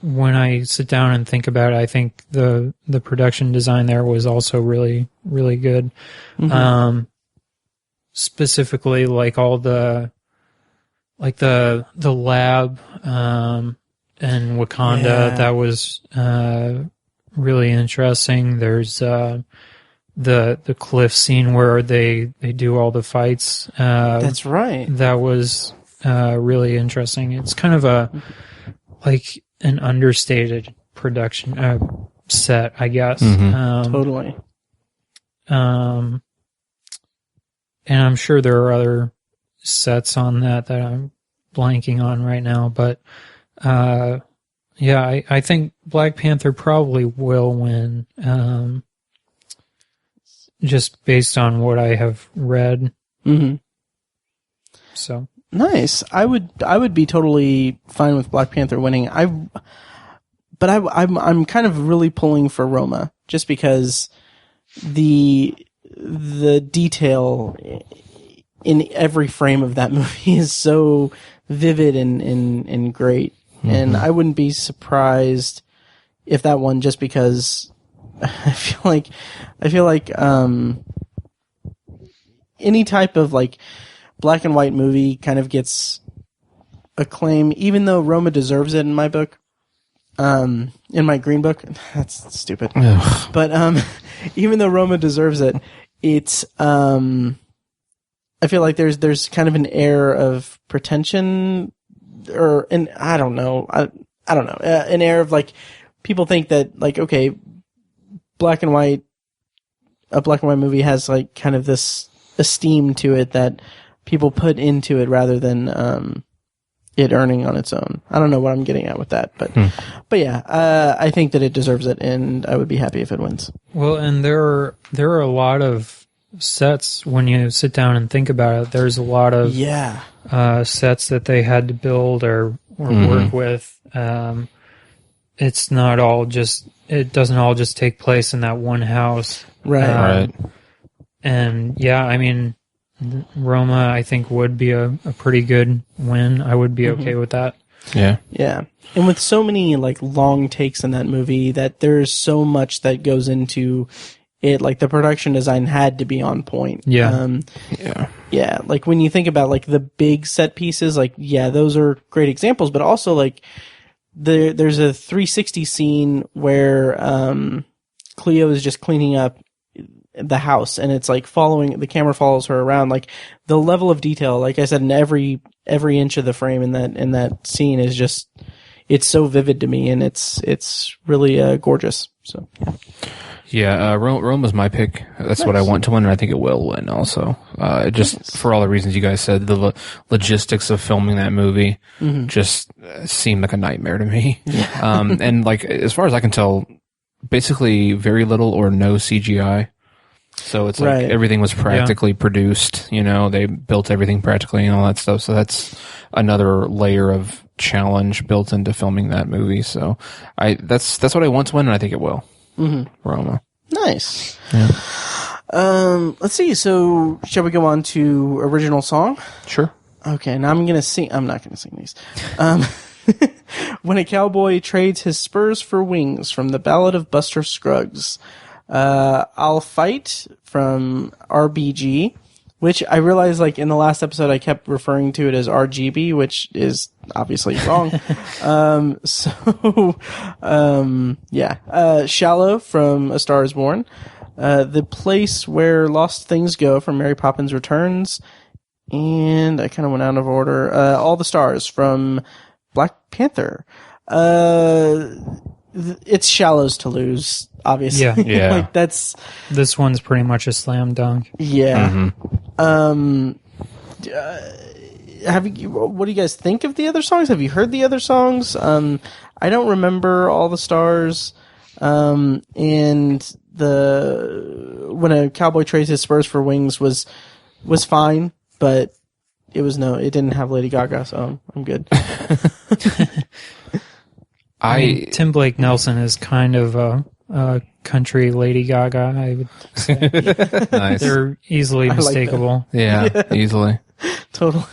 when I sit down and think about it, I think the production design there was also really, really good. Specifically, like all the lab and Wakanda, that was really interesting. There's the cliff scene where they do all the fights. That's right. That was really interesting. It's kind of like an understated production set, I guess. Totally. And I'm sure there are other sets on that I'm blanking on right now, but I think Black Panther probably will win, just based on what I have read. So nice. I would be totally fine with Black Panther winning. I'm kind of really pulling for Roma just because the detail in every frame of that movie is so vivid and great. And I wouldn't be surprised if that won just because I feel like any type of like black and white movie kind of gets acclaim, even though Roma deserves it in my book. In my green book, that's stupid. Ugh. But even though Roma deserves it, it's I feel like there's kind of an air of pretension, and I don't know, an air of like people think that like, okay, a black and white movie has like kind of this esteem to it that people put into it rather than it earning on its own. I don't know what I'm getting at with that, but yeah, I think that it deserves it, and I would be happy if it wins. well, and there are a lot of sets when you sit down and think about it. There's a lot of sets that they had to build or work with. It's not all just. It doesn't all just take place in that one house, Right. And yeah, I mean, Roma, I think, would be a pretty good win. I would be okay with that. Yeah. Yeah. And with so many like long takes in that movie, that there's so much that goes into it, like the production design had to be on point. Yeah. Yeah. Like when you think about like the big set pieces, like, yeah, those are great examples, but also like there's a 360 scene where Cleo is just cleaning up the house, and it's like the camera follows her around. Like the level of detail, like I said, in every inch of the frame in that scene is just, it's so vivid to me, and it's really gorgeous. So Yeah, Rome was my pick. That's what I want to win, and I think it will win also. For all the reasons you guys said, the logistics of filming that movie just seemed like a nightmare to me. And like, as far as I can tell, basically very little or no CGI. So it's like everything was practically produced, they built everything practically and all that stuff. So that's another layer of challenge built into filming that movie. So that's what I want to win, and I think it will. Roma. Nice. Yeah. Let's see. So shall we go on to original song? Sure. Okay. Now I'm not going to sing these. When a Cowboy Trades His Spurs for Wings from the Ballad of Buster Scruggs. I'll Fight from RBG, which I realized, like, in the last episode I kept referring to it as RGB, which is obviously wrong. Shallow from A Star Is Born. The Place Where Lost Things Go from Mary Poppins Returns. And I kind of went out of order. All the Stars from Black Panther. It's Shallows to lose, obviously. Yeah. Like, This one's pretty much a slam dunk. Yeah. What do you guys think of the other songs? Have you heard the other songs? I don't remember All the Stars. And When a Cowboy Trades His Spurs for Wings was fine, but it didn't have Lady Gaga, so I'm good. I mean, Tim Blake Nelson is kind of a country Lady Gaga, I would say. Nice. They're easily mistakable. Yeah, easily. Totally.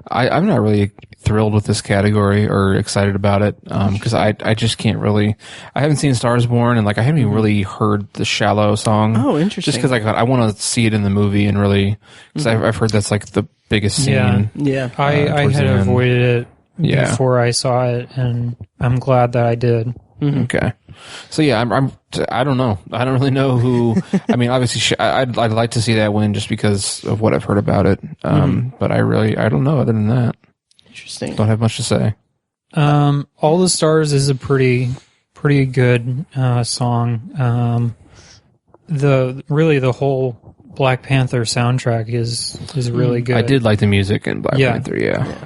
I'm not really thrilled with this category or excited about it because I just can't really. I haven't seen Stars Born, and like I haven't even really heard the Shallow song. Oh, interesting. Just because I want to see it in the movie and really because I've heard that's like the biggest scene. Yeah. I had avoided it before I saw it, and I'm glad that I did. Okay. So yeah, I don't know. I don't really know who. I mean, obviously, I'd like to see that win just because of what I've heard about it. But I don't know. Other than that, Interesting. Don't have much to say. All the Stars is a pretty good song. The whole Black Panther soundtrack is really good. I did like the music in Black Panther. Yeah.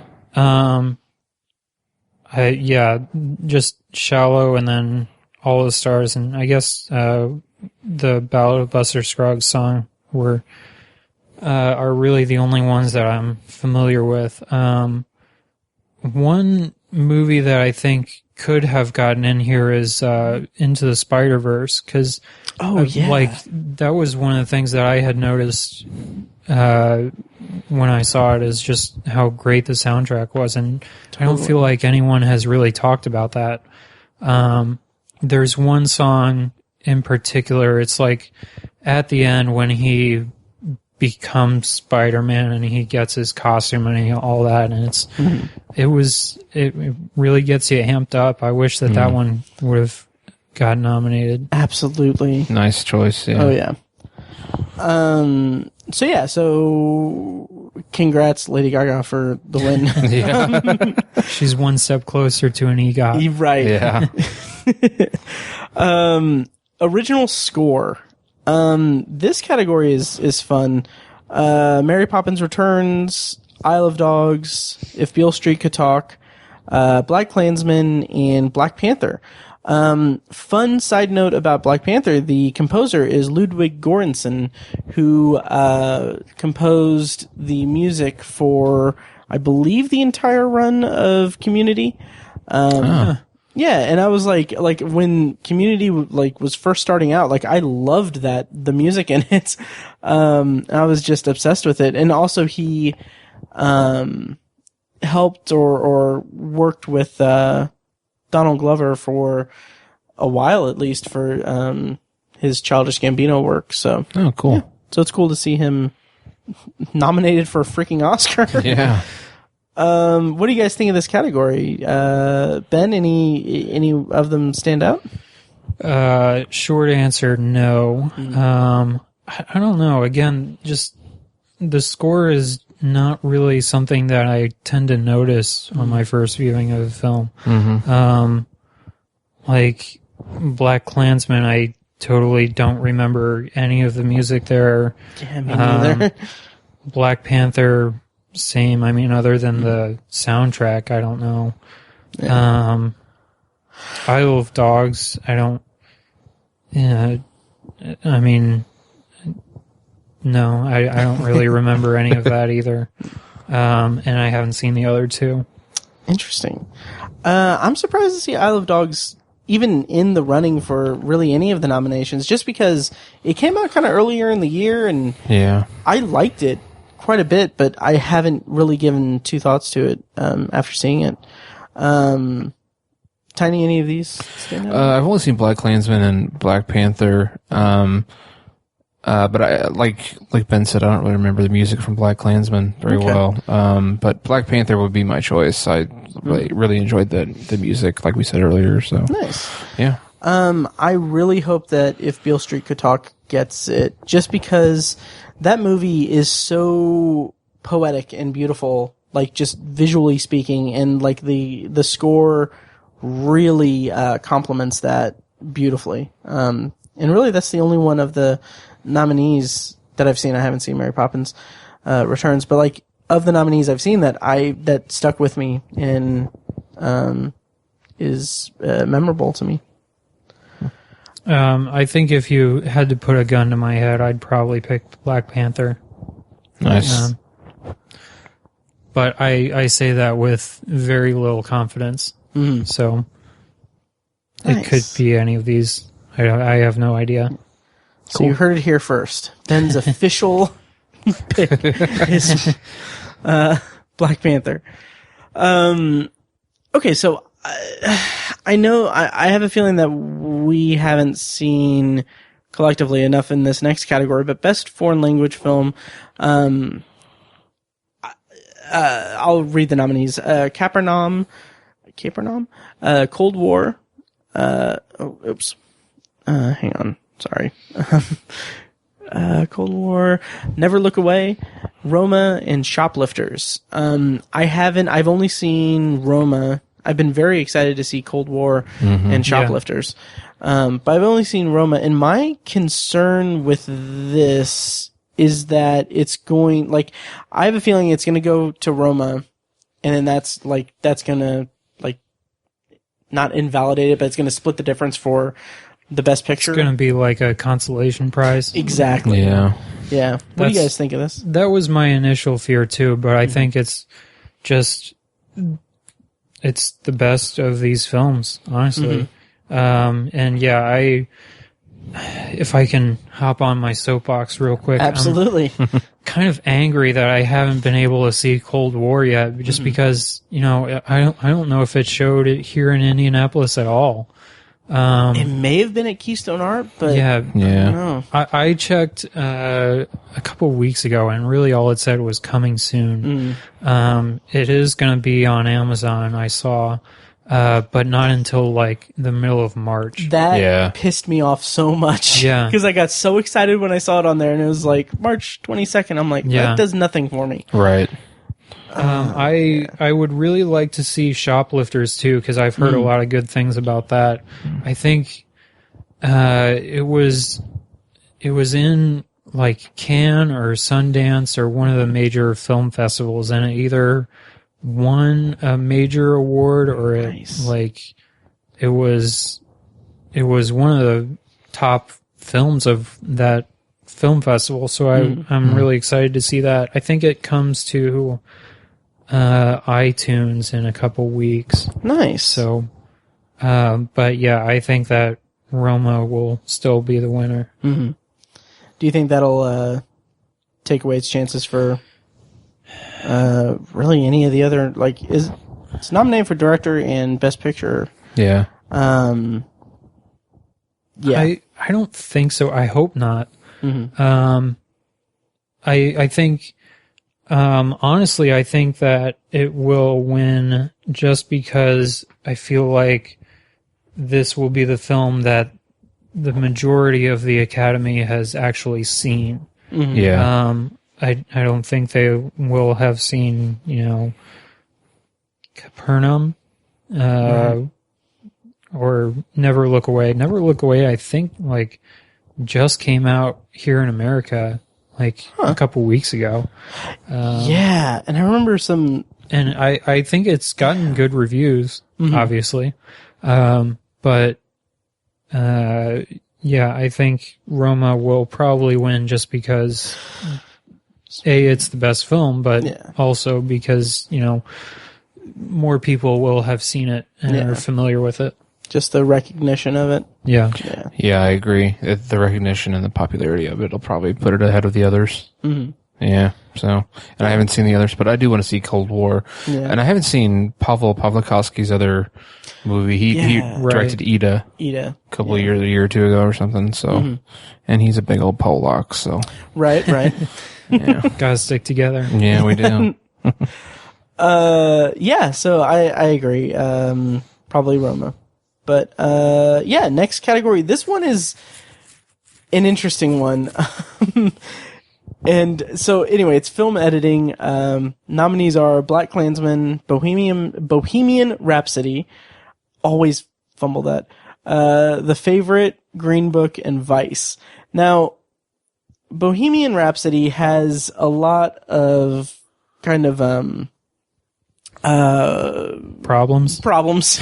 Just Shallow and then All the Stars, and I guess the Ballad of Buster Scruggs song are really the only ones that I'm familiar with. One movie that I think could have gotten in here is Into the Spider-Verse, because like that was one of the things that I had noticed when I saw it, is just how great the soundtrack was, and I don't feel like anyone has really talked about that. There's one song in particular, it's like at the end when he becomes Spider-Man and he gets his costume and all that, and it really gets you amped up. I wish that one would have got nominated. Absolutely. Nice choice. Yeah. Oh yeah. So congrats, Lady Gaga, for the win. Yeah. She's one step closer to an EGOT. Right. Yeah. Original score. This category is fun. Mary Poppins Returns, Isle of Dogs, If Beale Street Could Talk, Black Klansman, and Black Panther. Fun side note about Black Panther, the composer is Ludwig Göransson, who composed the music for, I believe, the entire run of Community. Yeah, and I was like when Community was first starting out, like I loved the music in it. I was just obsessed with it, and also he helped or worked with Donald Glover for a while, at least, for his Childish Gambino work. So, oh, cool. Yeah. So it's cool to see him nominated for a freaking Oscar. Yeah. What do you guys think of this category? Ben, any of them stand out? Short answer, no. I don't know. Again, just the score is not really something that I tend to notice on my first viewing of the film. Like Black Klansman, I totally don't remember any of the music there. Yeah, me neither. Black Panther, same. I mean, other than the soundtrack, I don't know. Yeah. Isle of Dogs, I don't. Yeah, I mean, no, I don't really remember any of that either. And I haven't seen the other two. Interesting. I'm surprised to see Isle of Dogs even in the running for really any of the nominations, just because it came out kind of earlier in the year, and I liked it quite a bit, but I haven't really given two thoughts to it after seeing it. Tiny, any of these stand out? I've only seen Black Klansman and Black Panther. But I like Ben said, I don't really remember the music from Black Klansman very well. But Black Panther would be my choice. I really enjoyed the music, like we said earlier. So Nice. Yeah. I really hope that If Beale Street Could Talk gets it, just because that movie is so poetic and beautiful, like just visually speaking, and like the score really complements that beautifully. And really, that's the only one of the nominees that I've seen. I haven't seen Mary Poppins Returns, but like of the nominees I've seen that stuck with me and is memorable to me. I think if you had to put a gun to my head, I'd probably pick Black Panther. Nice. But I say that with very little confidence. Mm-hmm. So Nice. it could be any of these. I have no idea. So you heard it here first. Ben's official pick is Black Panther. Okay, so I know I have a feeling that we haven't seen collectively enough in this next category, but best foreign language film. I'll read the nominees: Capernaum, Cold War. Hang on. Sorry. Cold War, Never Look Away, Roma, and Shoplifters. I've only seen Roma. I've been very excited to see Cold War and Shoplifters. But I've only seen Roma, and my concern with this is that it's going, like, I have a feeling it's going to go to Roma, and then that's going to, like, not invalidate it, but it's going to split the difference for the best picture. It's going to be like a consolation prize. Exactly. Yeah. Yeah. What do you guys think of this? That was my initial fear too, but I think it's the best of these films, honestly. And yeah, if I can hop on my soapbox real quick. Absolutely. I'm kind of angry that I haven't been able to see Cold War yet, just because, I don't know if it showed it here in Indianapolis at all. It may have been at Keystone Art, but yeah. I don't know. I checked a couple weeks ago, and really all it said was coming soon. It is going to be on Amazon, I saw, but not until like the middle of March. That pissed me off so much. Yeah. Because I got so excited when I saw it on there, and it was like March 22nd. I'm like, that does nothing for me. Right. I would really like to see Shoplifters too, because I've heard a lot of good things about that. I think it was in like Cannes or Sundance or one of the major film festivals, and it either won a major award or it was one of the top films of that film festival. So I'm really excited to see that. I think it comes to iTunes in a couple weeks. Nice. So, but yeah, I think that Roma will still be the winner. Do you think that'll take away its chances for really any of the other, like, it's nominated for director and best picture? Yeah. I don't think so. I hope not. I think honestly, I think that it will win just because I feel like this will be the film that the majority of the Academy has actually seen. Yeah. I don't think they will have seen, Capernaum, or Never Look Away. Never Look Away, I think, like, just came out here in America, like, a couple weeks ago. Yeah, and I remember some... And I think it's gotten good reviews, obviously. But, yeah, I think Roma will probably win just because... it's the best film, but also because, more people will have seen it and are familiar with it. Just the recognition of it. Yeah. Yeah, I agree. The recognition and the popularity of it will probably put it ahead of the others. Yeah. So, and I haven't seen the others, but I do want to see Cold War. Yeah. And I haven't seen Pavel Pawlikowski's other movie. He directed Ida a a year or two ago or something. So, and he's a big old Polak. So, right. yeah, Gotta stick together. yeah, we do. Yeah. So I agree. Probably Roma, but yeah. Next category. This one is an interesting one. And so anyway, it's film editing. Nominees are Black Klansman, Bohemian Rhapsody. Always fumble that. The Favorite, Green Book, and Vice. Now, Bohemian Rhapsody has a lot of kind of Problems.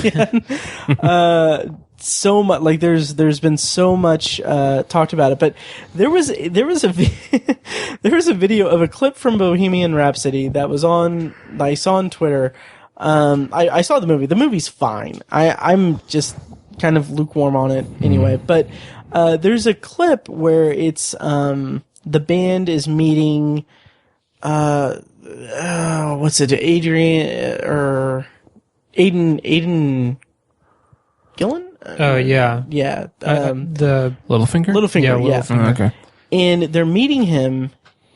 Yeah. So much, like there's been so much talked about it, but there was a there was a video of a clip from Bohemian Rhapsody that I saw on Twitter. I saw the movie. The movie's fine. I'm just kind of lukewarm on it anyway. But there's a clip where it's the band is meeting what's it? Aiden Gillen? Oh, yeah. Yeah. The Littlefinger? Littlefinger, yeah. Littlefinger. Okay. And they're meeting him,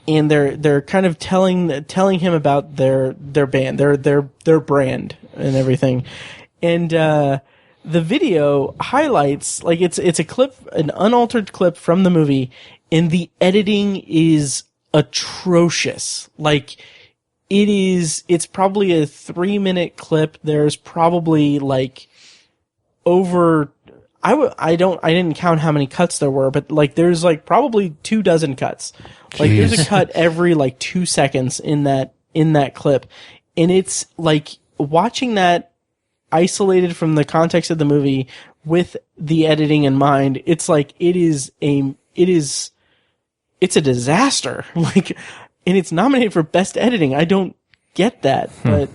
and they're kind of telling him about their band, their brand and everything. And the video highlights, like it's a clip, an unaltered clip from the movie, and the editing is atrocious. Like it's probably a 3-minute clip. There's probably like over, I didn't count how many cuts there were, but like there's like probably 24 cuts. Like Jeez. there's a cut every like 2 seconds in that clip. And it's like watching that isolated from the context of the movie with the editing in mind. It's like, it's a disaster. Like, and it's nominated for best editing. I don't get that, but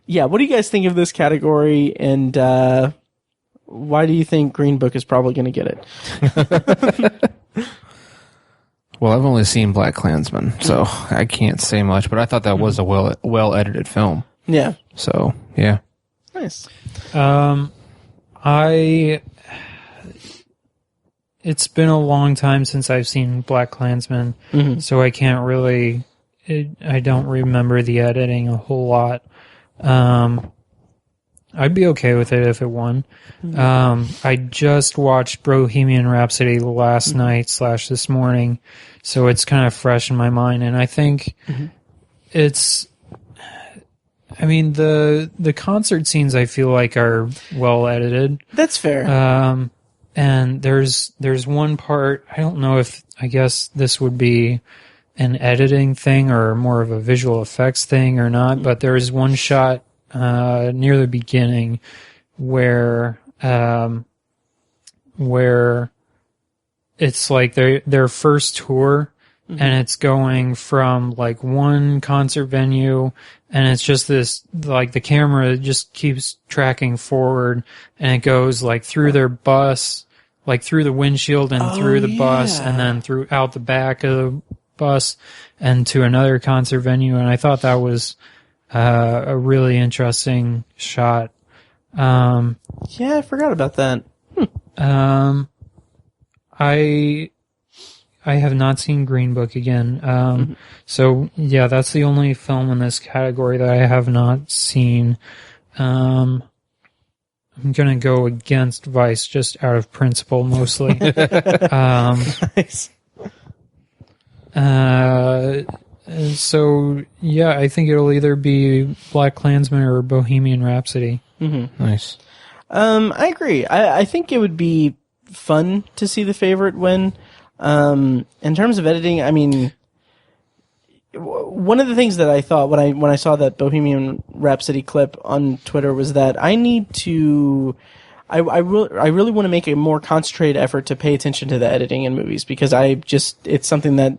yeah. What do you guys think of this category? And, why do you think Green Book is probably going to get it? Well, I've only seen Black Klansman, so I can't say much, but I thought that was a well edited film. Yeah. So, yeah. Nice. It's been a long time since I've seen Black Klansman, so I can't really, I don't remember the editing a whole lot. I'd be okay with it if it won. I just watched Bohemian Rhapsody last night / this morning, so it's kind of fresh in my mind, and I think it's, I mean, the concert scenes I feel like are well edited. That's fair. And there's one part, I don't know if, I guess this would be an editing thing or more of a visual effects thing or not, but there's one shot near the beginning where it's like their first tour, and it's going from like one concert venue, and it's just this, like the camera just keeps tracking forward, and it goes like through their bus, like through the windshield and through the bus, and then through out the back of the bus and to another concert venue. And I thought that was a really interesting shot. Yeah, I forgot about that. I have not seen Green Book again. So yeah, that's the only film in this category that I have not seen. I'm gonna go against Vice just out of principle mostly. Nice. So yeah, I think it'll either be Black Klansman or Bohemian Rhapsody. Nice. I agree. I think it would be fun to see The Favorite win. In terms of editing, I mean, one of the things that I thought when I saw that Bohemian Rhapsody clip on Twitter was that I need to, I really want to make a more concentrated effort to pay attention to the editing in movies, because it's something that,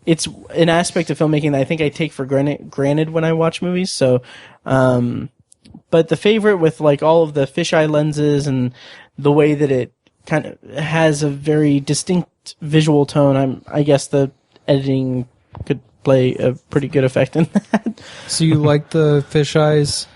it's an aspect of filmmaking that I think I take for granted when I watch movies. So, but The Favorite, with like all of the fisheye lenses and the way that it kind of has a very distinct visual tone, I guess the editing could play a pretty good effect in that. So you like the fisheyes?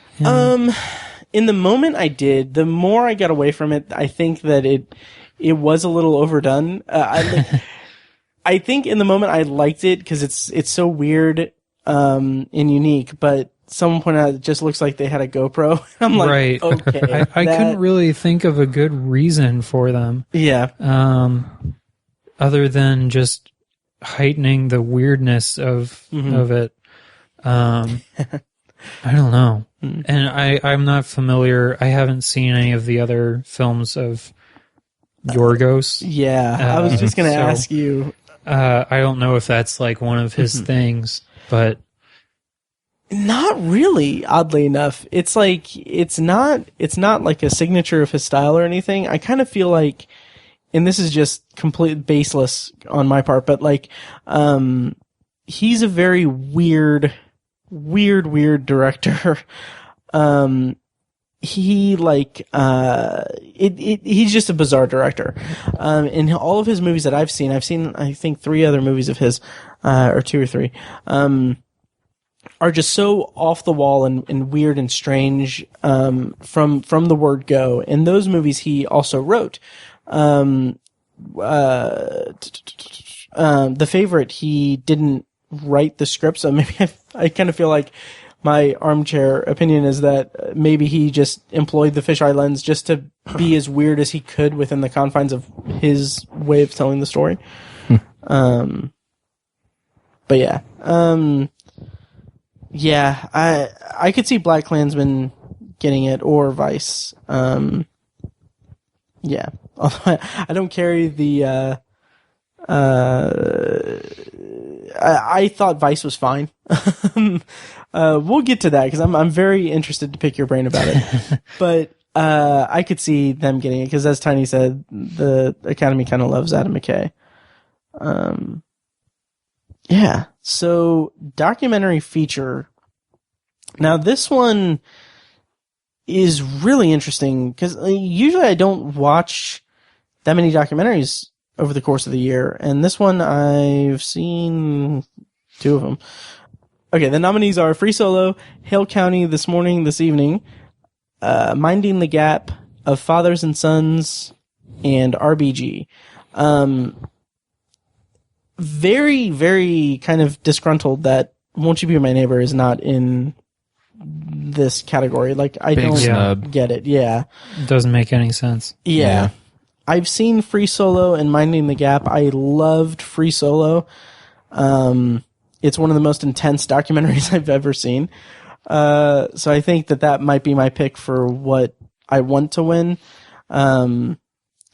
In the moment I did. The more I got away from it, I think that it was a little overdone. I think in the moment I liked it because it's so weird and unique, but someone pointed out it just looks like they had a GoPro. I'm like, right. Okay. I couldn't really think of a good reason for them. Yeah. Other than just heightening the weirdness of it. I don't know. And I'm not familiar. I haven't seen any of the other films of Yorgos. Yeah. I was just going to ask you. I don't know if that's like one of his things, but not really, oddly enough. It's like it's not like a signature of his style or anything. I kind of feel like, and this is just complete baseless on my part, but like he's a very weird director. He's just a bizarre director. In all of his movies that I've seen I think 3 other movies of his, or 2 or 3, are just so off the wall and weird and strange, from the word go. And those movies he also wrote. The Favorite, he didn't write the script, so maybe I kind of feel like my armchair opinion is that maybe he just employed the fisheye lens just to be as weird as he could within the confines of his way of telling the story. But yeah. Yeah, I could see Black Klansman getting it, or Vice. Yeah. I don't carry the, I thought Vice was fine. We'll get to that because I'm very interested to pick your brain about it. But I could see them getting it because, as Tiny said, the Academy kind of loves Adam McKay. Yeah. So documentary feature. Now this one is really interesting because usually I don't watch that many documentaries over the course of the year, and this one I've seen 2 of them. Okay, the nominees are Free Solo, Hale County, This Evening, Minding the Gap, Of Fathers and Sons, and RBG. Very, very kind of disgruntled that Won't You Be My Neighbor is not in this category. Like, I don't get it. Yeah. It doesn't make any sense. Yeah. I've seen Free Solo and Minding the Gap. I loved Free Solo. It's one of the most intense documentaries I've ever seen. So I think that might be my pick for what I want to win.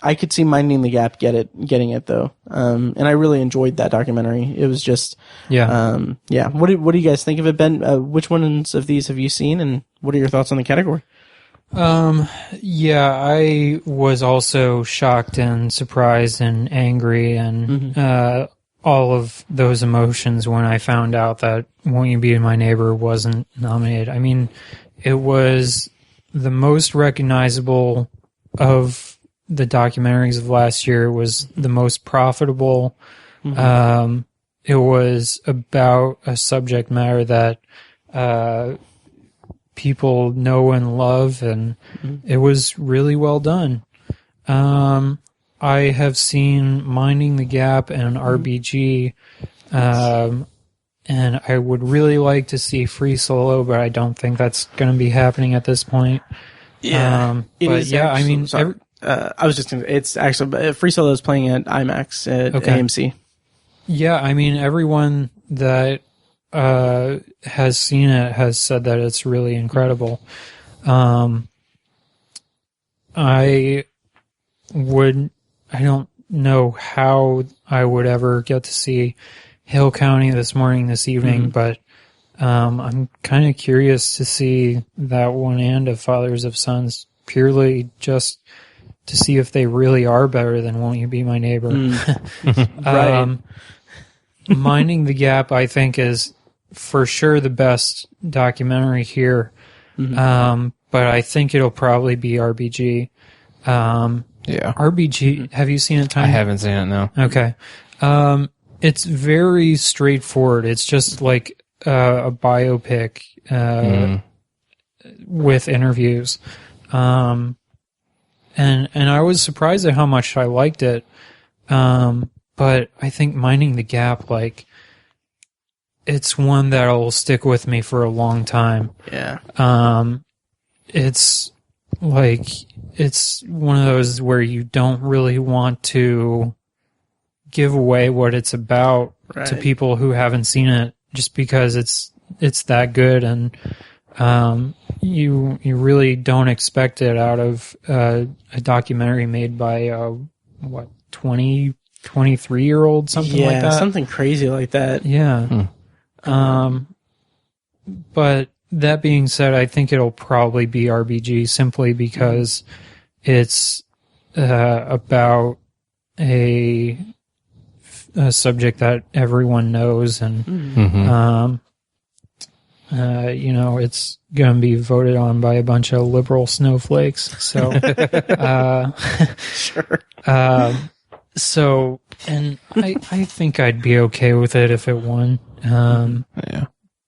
I could see Minding the Gap getting it though. And I really enjoyed that documentary. It was just, yeah. What do you guys think of it, Ben? Which ones of these have you seen, and what are your thoughts on the category? Yeah, I was also shocked and surprised and angry and, all of those emotions when I found out that Won't You Be My Neighbor wasn't nominated. I mean, it was the most recognizable of the documentaries of last year. It was the most profitable. It was about a subject matter that people know and love, and it was really well done. I have seen Minding the Gap and RBG, and I would really like to see Free Solo, but I don't think that's going to be happening at this point. Yeah, but yeah, I mean, I was just going to, it's actually, Free Solo is playing at IMAX at AMC. Yeah, I mean, everyone that has seen it has said that it's really incredible. I don't know how I would ever get to see Hale County This Evening, but I'm kind of curious to see that one and of Fathers of Sons, purely just to see if they really are better than Won't You Be My Neighbor. Right. Minding the Gap, I think, is for sure the best documentary here, but I think it'll probably be RBG. Yeah. RBG, have you seen it, Tony? I haven't seen it, no. Okay. it's very straightforward. It's just like a biopic with interviews. And I was surprised at how much I liked it. But I think Minding the Gap, like, it's one that'll stick with me for a long time. Yeah. It's like, it's one of those where you don't really want to give away what it's about to people who haven't seen it, just because it's that good, and you really don't expect it out of a documentary made by a 23-year-old, something like that. Something crazy like that. Yeah. But that being said, I think it'll probably be RBG, simply because it's about a subject that everyone knows, and it's going to be voted on by a bunch of liberal snowflakes. So, Sure. So, and I think I'd be okay with it if it won.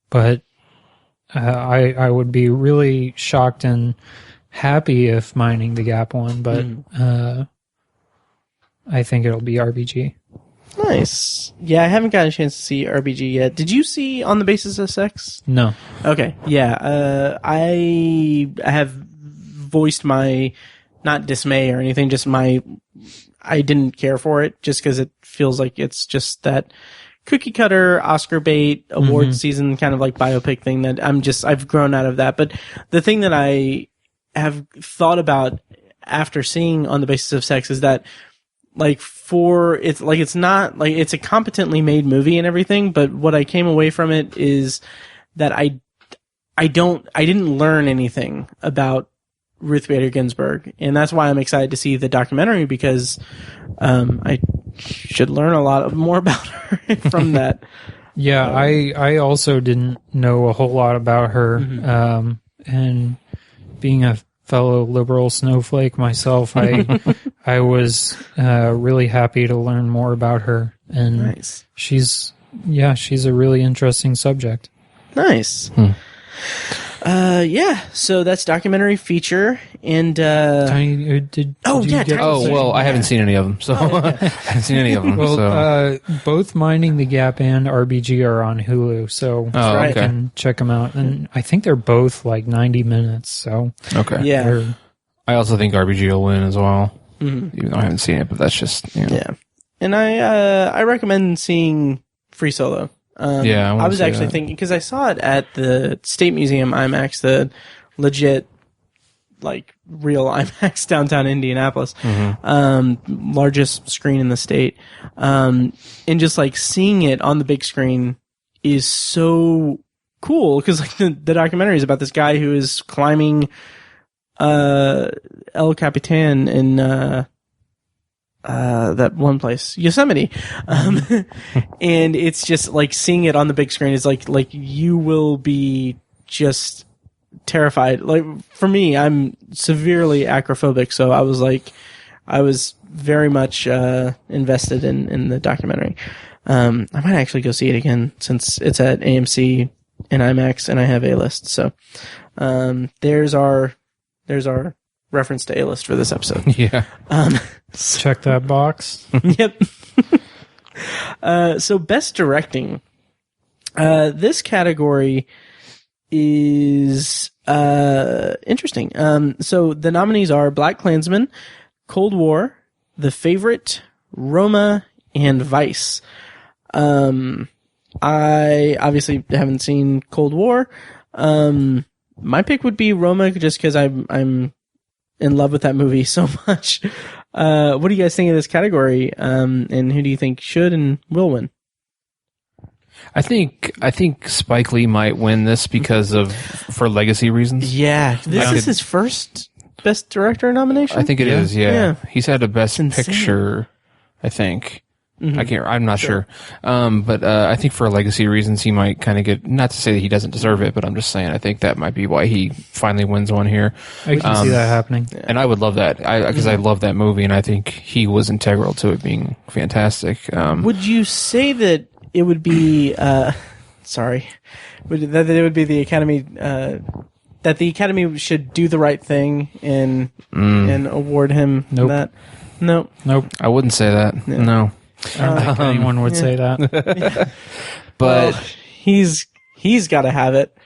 But I would be really shocked and happy if Minding the Gap won, but I think it'll be RBG. Nice. Yeah, I haven't gotten a chance to see RBG yet. Did you see On the Basis of Sex? No. Okay. Yeah. I have voiced my, not dismay or anything, just I didn't care for it, just because it feels like it's just that cookie cutter Oscar bait award season kind of like biopic thing that I've grown out of that. But the thing that I have thought about after seeing On the Basis of Sex is that, like, it's not like it's a competently made movie and everything, but what I came away from it is that I didn't learn anything about Ruth Bader Ginsburg, and that's why I'm excited to see the documentary, because I should learn a lot more about her from that. Yeah, I also didn't know a whole lot about her, and being a fellow liberal snowflake myself, I was really happy to learn more about her, and Nice. she's a really interesting subject. Nice. Yeah, so that's documentary feature, and Tiny, did you get to Oh, say- well, I haven't seen any of them, so I haven't seen any of them. Well, So. both Minding the Gap and RBG are on Hulu, so Oh, you okay. can check them out. And I think they're both like 90 minutes, so Okay. yeah, they're- I also think RBG will win as well, even though I haven't seen it, but that's just, yeah. And I recommend seeing Free Solo. Yeah, I wanna I was see actually that. thinking, because I saw it at the State Museum IMAX, the legit, like, real IMAX downtown Indianapolis, largest screen in the state, and just like seeing it on the big screen is so cool, because like the documentary is about this guy who is climbing El Capitan in that one place, Yosemite, and it's just like seeing it on the big screen is like you will be just terrified. Like, for me, I'm severely acrophobic, so I was very much invested in the documentary. I might actually go see it again, since it's at AMC and IMAX, and I have A-List. So there's our reference to A-List for this episode. Yeah. check that box. Yep. So best directing. This category is interesting. So the nominees are Black Klansman, Cold War, The Favorite, Roma, and Vice. I obviously haven't seen Cold War. My pick would be Roma, just because I'm in love with that movie so much. What do you guys think of this category? And who do you think should and will win? I think Spike Lee might win this for legacy reasons. Yeah, this is his first Best Director nomination. I think it is. Yeah. Yeah. He's had a Best It's insane. Picture, I think. I'm not sure. But I think for legacy reasons, he might kind of get, not to say that he doesn't deserve it, but I'm just saying I think that might be why he finally wins one here. I can see that happening. And I would love that, because I love that movie, and I think he was integral to it being fantastic. Would you say that it would be, that it would be the Academy, that the Academy should do the right thing and award him that? Nope. I wouldn't say that. Yeah. No. I don't think anyone would say that. But well, he's got to have it.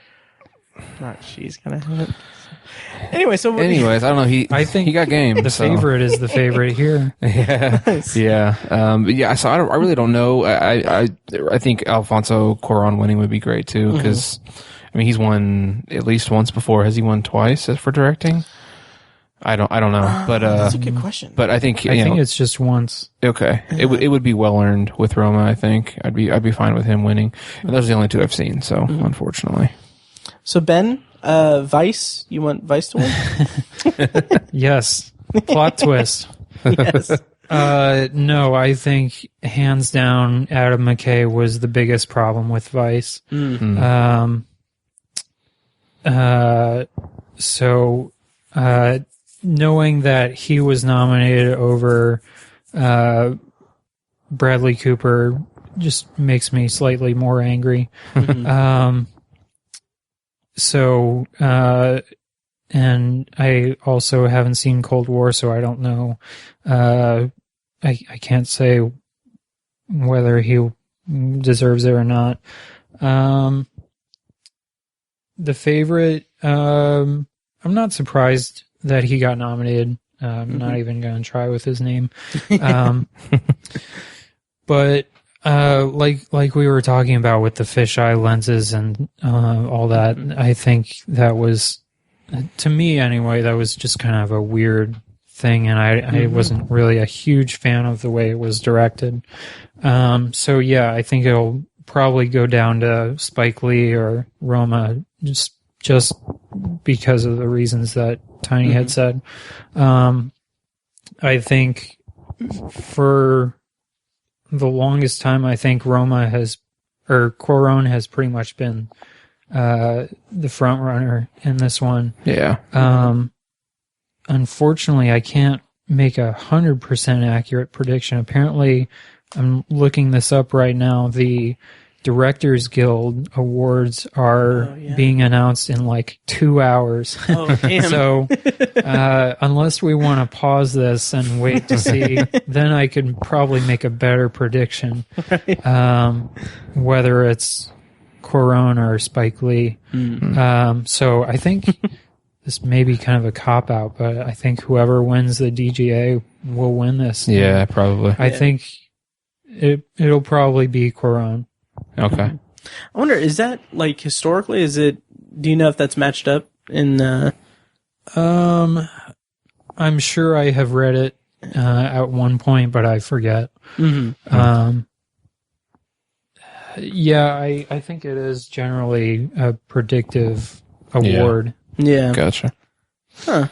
Not she's got to have it. Anyways, I don't know. I think he got game. The favorite is the favorite here. Yeah, Nice. yeah. So I really don't know. I think Alfonso Cuarón winning would be great too, because I mean he's won at least once before. Has he won twice for directing? I don't know, but that's a good question. But I think it's just once. Okay, it would be well earned with Roma. I think I'd be fine with him winning. And those are the only two I've seen. So unfortunately, so Ben, Vice, you want Vice to win? Yes, plot twist. Yes. No, I think hands down, Adam McKay was the biggest problem with Vice. So knowing that he was nominated over Bradley Cooper just makes me slightly more angry. And I also haven't seen Cold War, so I don't know. I can't say whether he deserves it or not. The favorite, I'm not surprised that he got nominated. I'm not even going to try with his name. But like we were talking about with the fisheye lenses and all that, I think that was, to me anyway, that was just kind of a weird thing, and I wasn't really a huge fan of the way it was directed. So yeah, I think it'll probably go down to Spike Lee or Roma, just because of the reasons that Tiny had said. I think for the longest time, I think Cuarón has pretty much been the front runner in this one. yeah. Unfortunately, I can't make 100% accurate prediction. Apparently, I'm looking this up right now. The Directors Guild Awards are being announced in like 2 hours. Oh, damn. So, unless we want to pause this and wait to see, then I could probably make a better prediction. Right. Whether it's Cuarón or Spike Lee. So I think this may be kind of a cop-out, but I think whoever wins the DGA will win this. Yeah, probably. I think it'll probably be Cuarón. Okay. I wonder, is that like historically? Do you know if that's matched up in? I'm sure I have read it at one point, but I forget. Yeah, I think it is generally a predictive award. Yeah. Gotcha. Huh.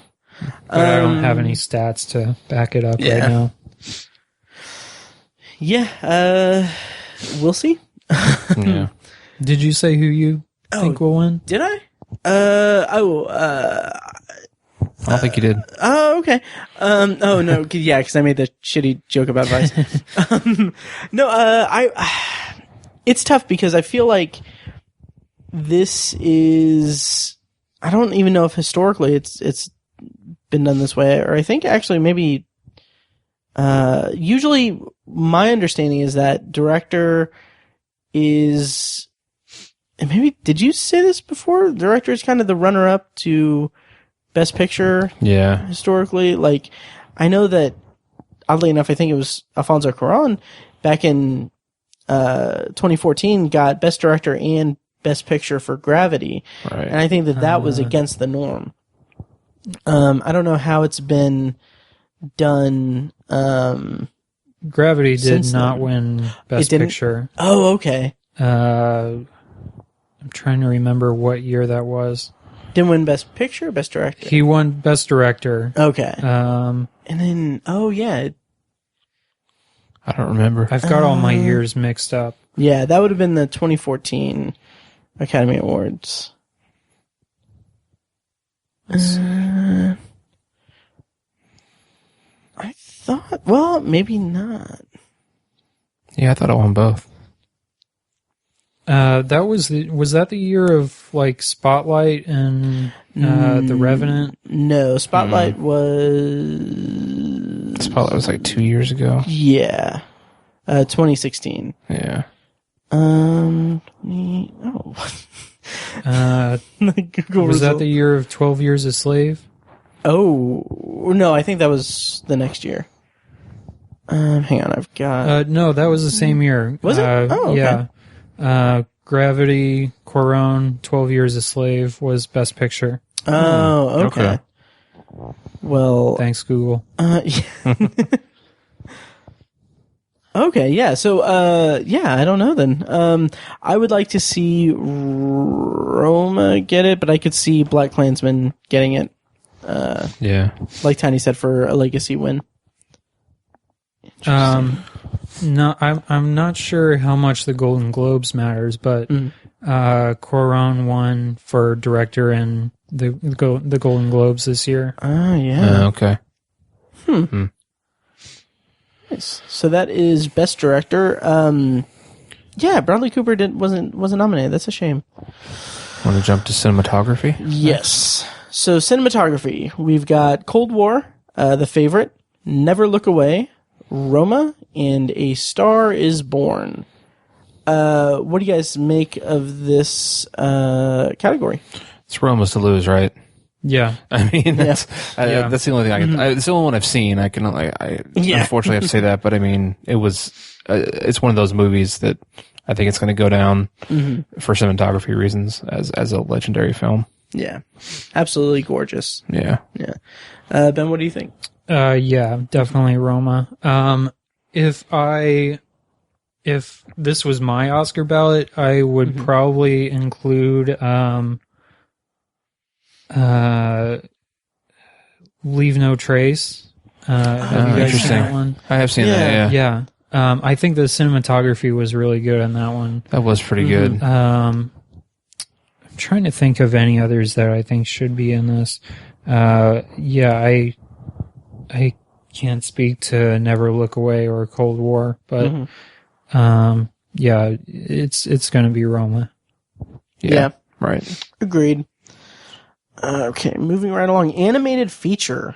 But I don't have any stats to back it up right now. Yeah. We'll see. Yeah. Did you say who you think will win? Did I? I don't think you did. Oh, okay. Oh no, yeah, because I made the shitty joke about Vice. It's tough because I feel like this is. I don't even know if historically it's been done this way, or I think actually maybe. Usually, my understanding is that director is. And maybe did you say this before? Director is kind of the runner-up to Best Picture. Yeah. Historically, like I know that oddly enough, I think it was Alfonso Cuarón back in 2014 got Best Director and Best Picture for Gravity, Right. and I think that was against the norm. I don't know how it's been done. Gravity did Since not then. win Best Picture. Oh, okay. I'm trying to remember what year that was. Didn't win Best Picture or Best Director? He won Best Director. Okay. Um, And then, oh yeah. I don't remember. I've got all my years mixed up. Yeah, that would have been the 2014 Academy Awards. I thought, well, maybe not. Yeah, I thought it won both. That was that the year of like Spotlight and The Revenant? No, Spotlight was Spotlight was like 2 years ago. 2016. Yeah. Was that the year of 12 Years a Slave? Oh, no, I think that was the next year. Hang on, I've got... No, that was the same year. Was it? Oh, okay. Yeah. Gravity, Quaron, 12 Years a Slave was Best Picture. Oh, okay. Well... Thanks, Google. Yeah. Okay, yeah. So, I don't know then. I would like to see Roma get it, but I could see Black Klansman getting it. Yeah. Like Tiny said, for a legacy win. No, I'm not sure how much the Golden Globes matters, but Quaron won for director and the Golden Globes this year. Oh, yeah. Okay. Nice. So that is Best Director. Yeah, Bradley Cooper wasn't nominated. That's a shame. Want to jump to cinematography? Yes. So cinematography, we've got Cold War, The Favorite, Never Look Away, Roma, and A Star Is Born. What do you guys make of this category? It's Roma's to lose, right? Yeah. I mean, that's the only thing I can. It's the only one I've seen. I can unfortunately have to say that, but I mean, it was. It's one of those movies that I think it's going to go down for cinematography reasons as a legendary film. Yeah, absolutely gorgeous. Yeah. Ben, what do you think? Yeah, definitely Roma. If this was my Oscar ballot, I would probably include Leave No Trace. Have you guys seen that one? I have seen that. Yeah. I think the cinematography was really good on that one. That was pretty good. I'm trying to think of any others that I think should be in this. I can't speak to Never Look Away or Cold War, but it's going to be Roma. Yeah. Right. Agreed. Okay, moving right along. Animated feature.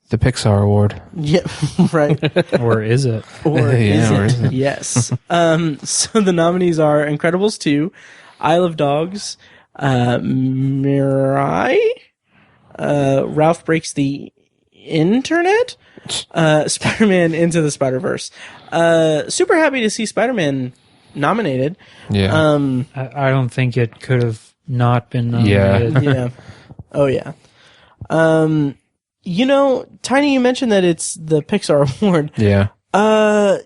The Pixar Award. Yeah, right. Or is it? Or is it? Yes. So the nominees are Incredibles 2, Isle of Dogs, Mirai, Ralph Breaks the Internet, Spider-Man Into the Spider-Verse. Super happy to see Spider-Man nominated. Yeah. I don't think it could have not been nominated. Yeah. Oh, yeah. Tiny, you mentioned that it's the Pixar Award. Yeah. The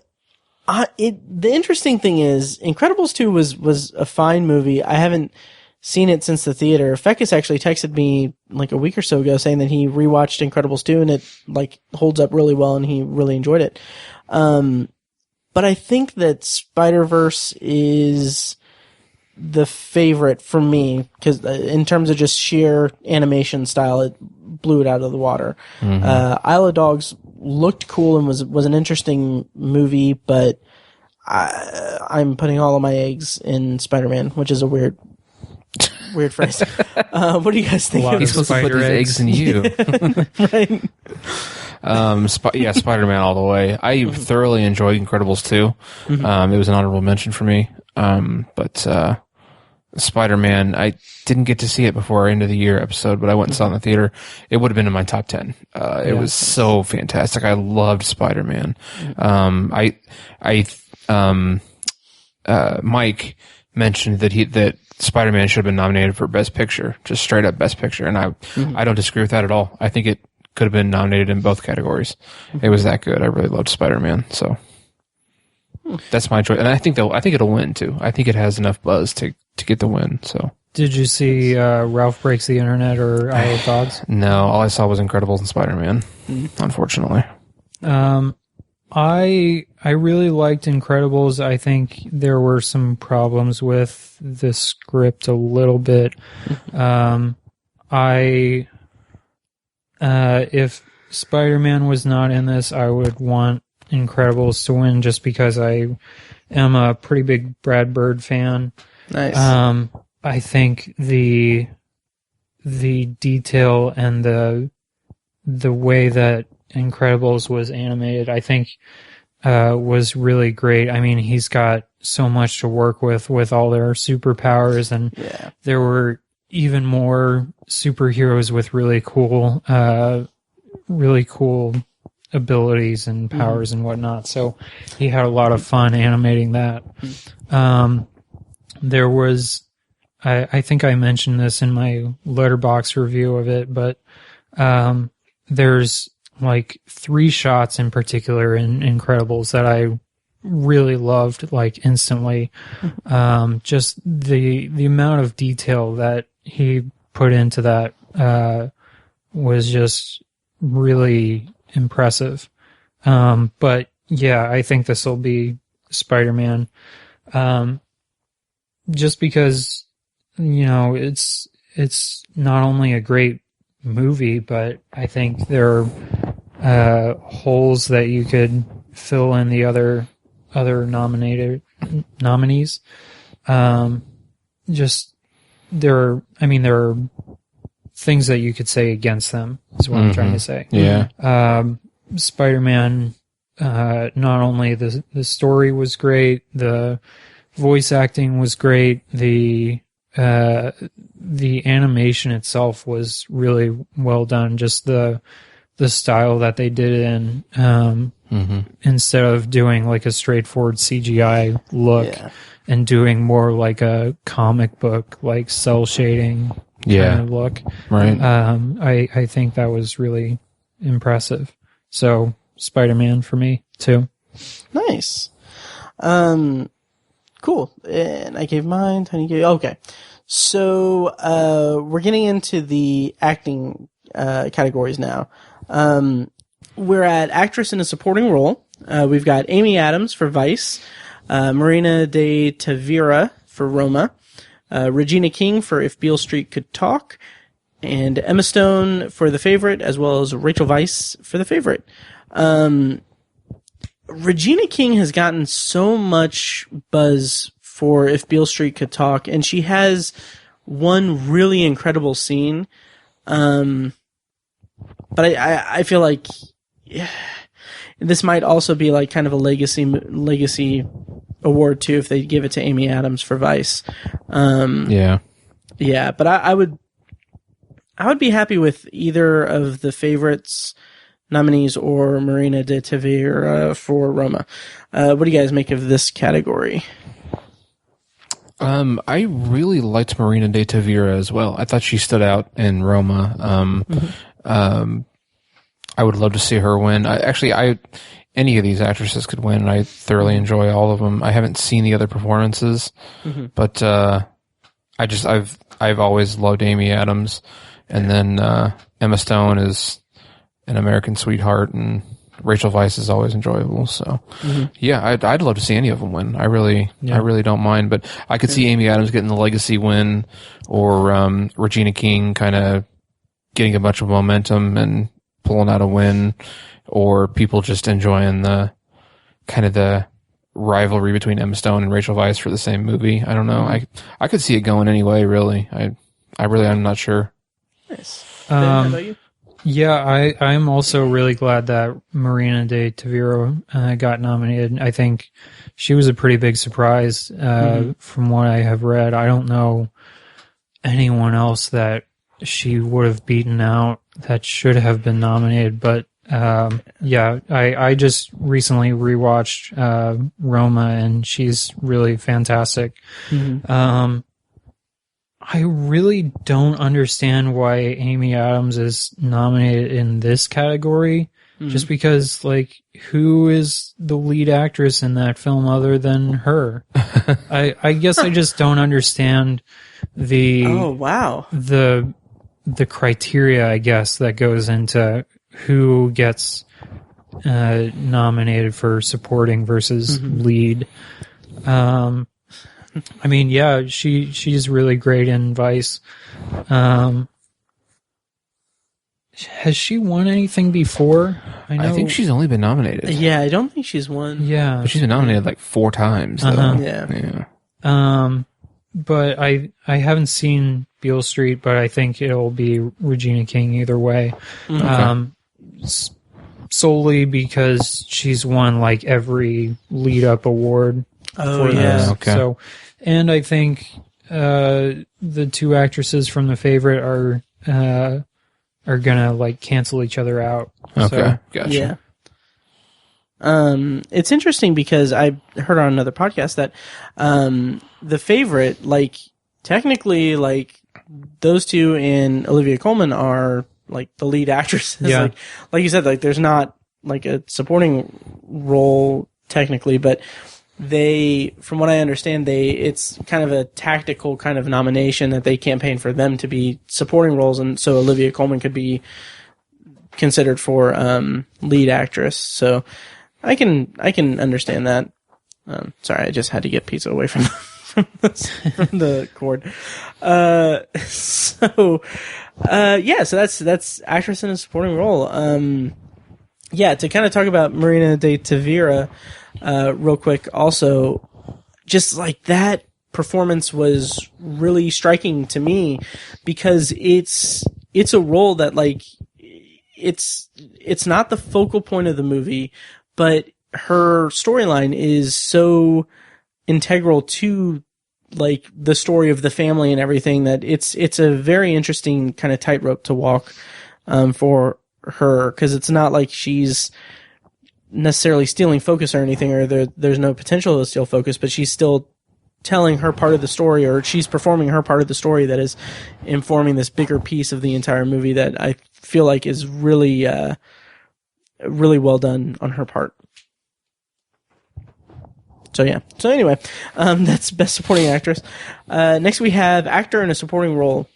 interesting thing is, Incredibles 2 was a fine movie. I haven't seen it since the theater. Fekus actually texted me like a week or so ago saying that he rewatched Incredibles 2 and it like holds up really well and he really enjoyed it. But I think that Spider-Verse is the favorite for me because in terms of just sheer animation style, it blew it out of the water. Isle of Dogs looked cool and was an interesting movie, but I'm putting all of my eggs in Spider-Man, which is a weird phrase. What do you guys think? He's supposed to put his eggs in you. Right. Spider-Man all the way. I thoroughly enjoyed Incredibles 2. It was an honorable mention for me. But Spider-Man, I didn't get to see it before our end of the year episode, but I went and saw it in the theater. It would have been in my top 10. It was so fantastic. I loved Spider-Man. Mike mentioned that Spider-Man should have been nominated for Best Picture, just straight up Best Picture, and I don't disagree with that at all. I think it could have been nominated in both categories. It was that good. I really loved Spider-Man, so that's my choice. And I think it'll win too. I think it has enough buzz to get the win. So, did you see Ralph Breaks the Internet or Isle of Dogs? No, all I saw was Incredibles and Spider-Man. Unfortunately, I really liked Incredibles. I think there were some problems with the script a little bit. If Spider-Man was not in this, I would want Incredibles to win just because I am a pretty big Brad Bird fan. Nice. I think the detail and the way that Incredibles was animated, I think, was really great. I mean, he's got so much to work with all their superpowers, and there were even more superheroes with really cool abilities and powers and whatnot. So he had a lot of fun animating that. There was, I think I mentioned this in my Letterboxd review of it, but there's like 3 shots in particular in Incredibles that I really loved, like instantly. Just the amount of detail that he put into that was just really impressive. But yeah, I think this will be Spider-Man. Just because, you know, it's not only a great movie, but I think there are holes that you could fill in the other nominees. Just there are things that you could say against them, is what I'm trying to say. Yeah. Spider-Man, not only the story was great, the voice acting was great, the animation itself was really well done. Just the style that they did it in, instead of doing like a straightforward CGI look and doing more like a comic book, like cell shading kind of look. Right. I think that was really impressive. So Spider-Man for me too. Nice. Cool. And I gave mine. Tony gave. Okay. So we're getting into the acting categories now. We're at actress in a supporting role. We've got Amy Adams for Vice, Marina de Tavira for Roma, Regina King for If Beale Street Could Talk, and Emma Stone for The Favorite, as well as Rachel Weisz for The Favorite. Regina King has gotten so much buzz for If Beale Street Could Talk, and she has one really incredible scene. But I feel like this might also be like kind of a legacy award too if they give it to Amy Adams for Vice. Yeah, but I would be happy with either of The Favorites nominees or Marina de Tavira for Roma. What do you guys make of this category? I really liked Marina de Tavira as well. I thought she stood out in Roma. I would love to see her win. Any of these actresses could win, and I thoroughly enjoy all of them. I haven't seen the other performances, but I've always loved Amy Adams, and then Emma Stone is an American sweetheart, and Rachel Weisz is always enjoyable. So, I'd love to see any of them win. I really don't mind, but I could see Amy Adams getting the legacy win, or Regina King kind of getting a bunch of momentum and pulling out a win, or people just enjoying the kind of the rivalry between Emma Stone and Rachel Weisz for the same movie. I don't know. I could see it going anyway. Really, I'm not sure. Nice. Ben, how about you? Yeah, I'm also really glad that Marina de Tavira got nominated. I think she was a pretty big surprise from what I have read. I don't know anyone else that she would have beaten out that should have been nominated, but I just recently rewatched Roma, and she's really fantastic. I really don't understand why Amy Adams is nominated in this category, just because, like, who is the lead actress in that film other than her? I guess I just don't understand the criteria, I guess, that goes into who gets nominated for supporting versus lead. I mean, yeah, she's really great in Vice. Has she won anything before? I think she's only been nominated. Yeah, I don't think she's won. Yeah, But she's been nominated like 4 times. Though. Yeah. But I haven't seen Beale Street, but I think it'll be Regina King either way. Solely because she's won like every lead up award. Oh yeah. Okay. So, and I think the 2 actresses from The Favorite are gonna like cancel each other out. Okay, So, gotcha. Yeah. It's interesting because I heard on another podcast that The Favorite, like technically, like those 2 and Olivia Colman are like the lead actresses. Yeah. Like you said, like there's not like a supporting role technically, but they, from what I understand, it's kind of a tactical kind of nomination that they campaign for them to be supporting roles, and so Olivia Colman could be considered for lead actress. So I can understand that. Sorry, I just had to get pizza away from from the cord. So that's actress in a supporting role. To kind of talk about Marina de Tavira real quick. Also, just like that performance was really striking to me because it's a role that like it's not the focal point of the movie, but her storyline is so integral to like the story of the family and everything that it's a very interesting kind of tightrope to walk for her, because it's not like she's necessarily stealing focus or anything, or there's no potential to steal focus, but she's still telling her part of the story, or she's performing her part of the story that is informing this bigger piece of the entire movie that I feel like is really really well done on her part. So anyway, that's Best Supporting Actress. Next we have Actor in a Supporting Role.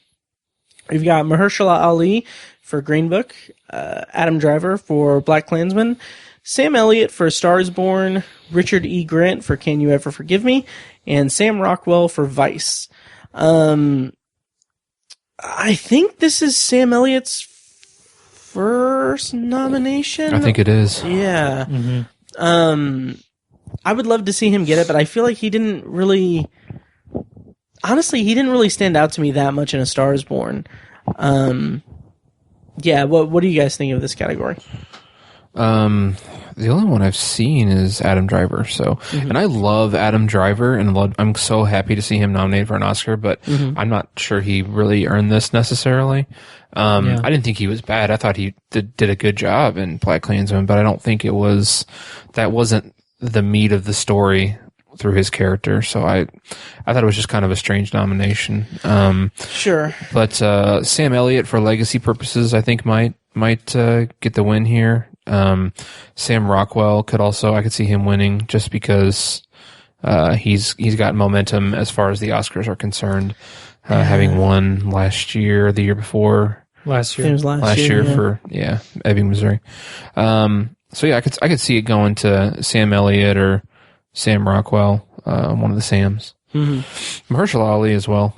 We've got Mahershala Ali for Green Book, Adam Driver for Black Klansman, Sam Elliott for Stars Born, Richard E. Grant for Can You Ever Forgive Me, and Sam Rockwell for Vice. I think this is Sam Elliott's first nomination. I think it is. Yeah. Mm-hmm. I would love to see him get it, but I feel like he didn't really stand out to me that much in A Star Is Born. What do you guys think of this category? The only one I've seen is Adam Driver. So, and I love Adam Driver, and I'm so happy to see him nominated for an Oscar. But I'm not sure he really earned this necessarily. I didn't think he was bad. I thought he did a good job in Black Klansman, but I don't think that wasn't the meat of the story through his character. So I thought it was just kind of a strange nomination. Sure. But Sam Elliott, for legacy purposes, I think might get the win here. Sam Rockwell I could see him winning just because he's got momentum as far as the Oscars are concerned, having won last year or the year before. Last year. It was last year for Ebbing, Missouri. I could see it going to Sam Elliott or Sam Rockwell, one of the Sams. Mahershala Ali as well.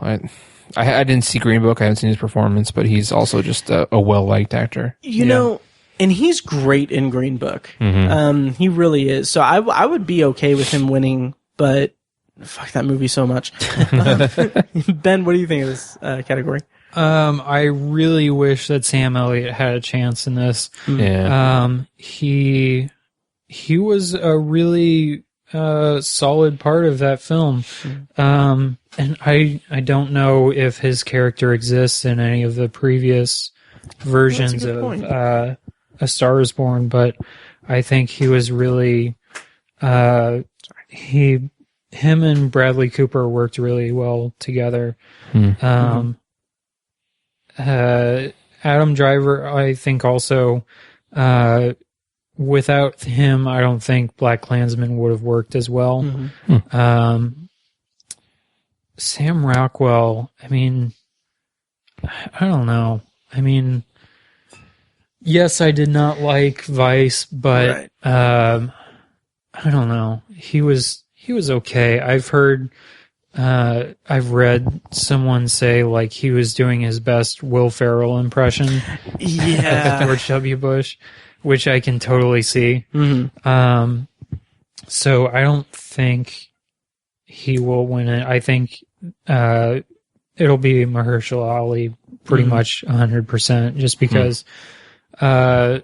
I didn't see Green Book. I haven't seen his performance, but he's also just a well-liked actor. You know, and he's great in Green Book. He really is. So I would be okay with him winning, but fuck that movie so much. Ben, what do you think of this category? I really wish that Sam Elliott had a chance in this. Yeah. He was a really solid part of that film. And I don't know if his character exists in any of the previous versions of A Star Is Born, but I think he was really him and Bradley Cooper worked really well together. Adam Driver, I think also, without him, I don't think Black Klansman would have worked as well. Sam Rockwell, I mean, I don't know. I mean, Yes, I did not like Vice, but I don't know. He was okay. I've read someone say like he was doing his best Will Ferrell impression of George W. Bush, which I can totally see. Mm-hmm. So I don't think he will win it. I think it'll be Mahershala Ali pretty much 100%, just because I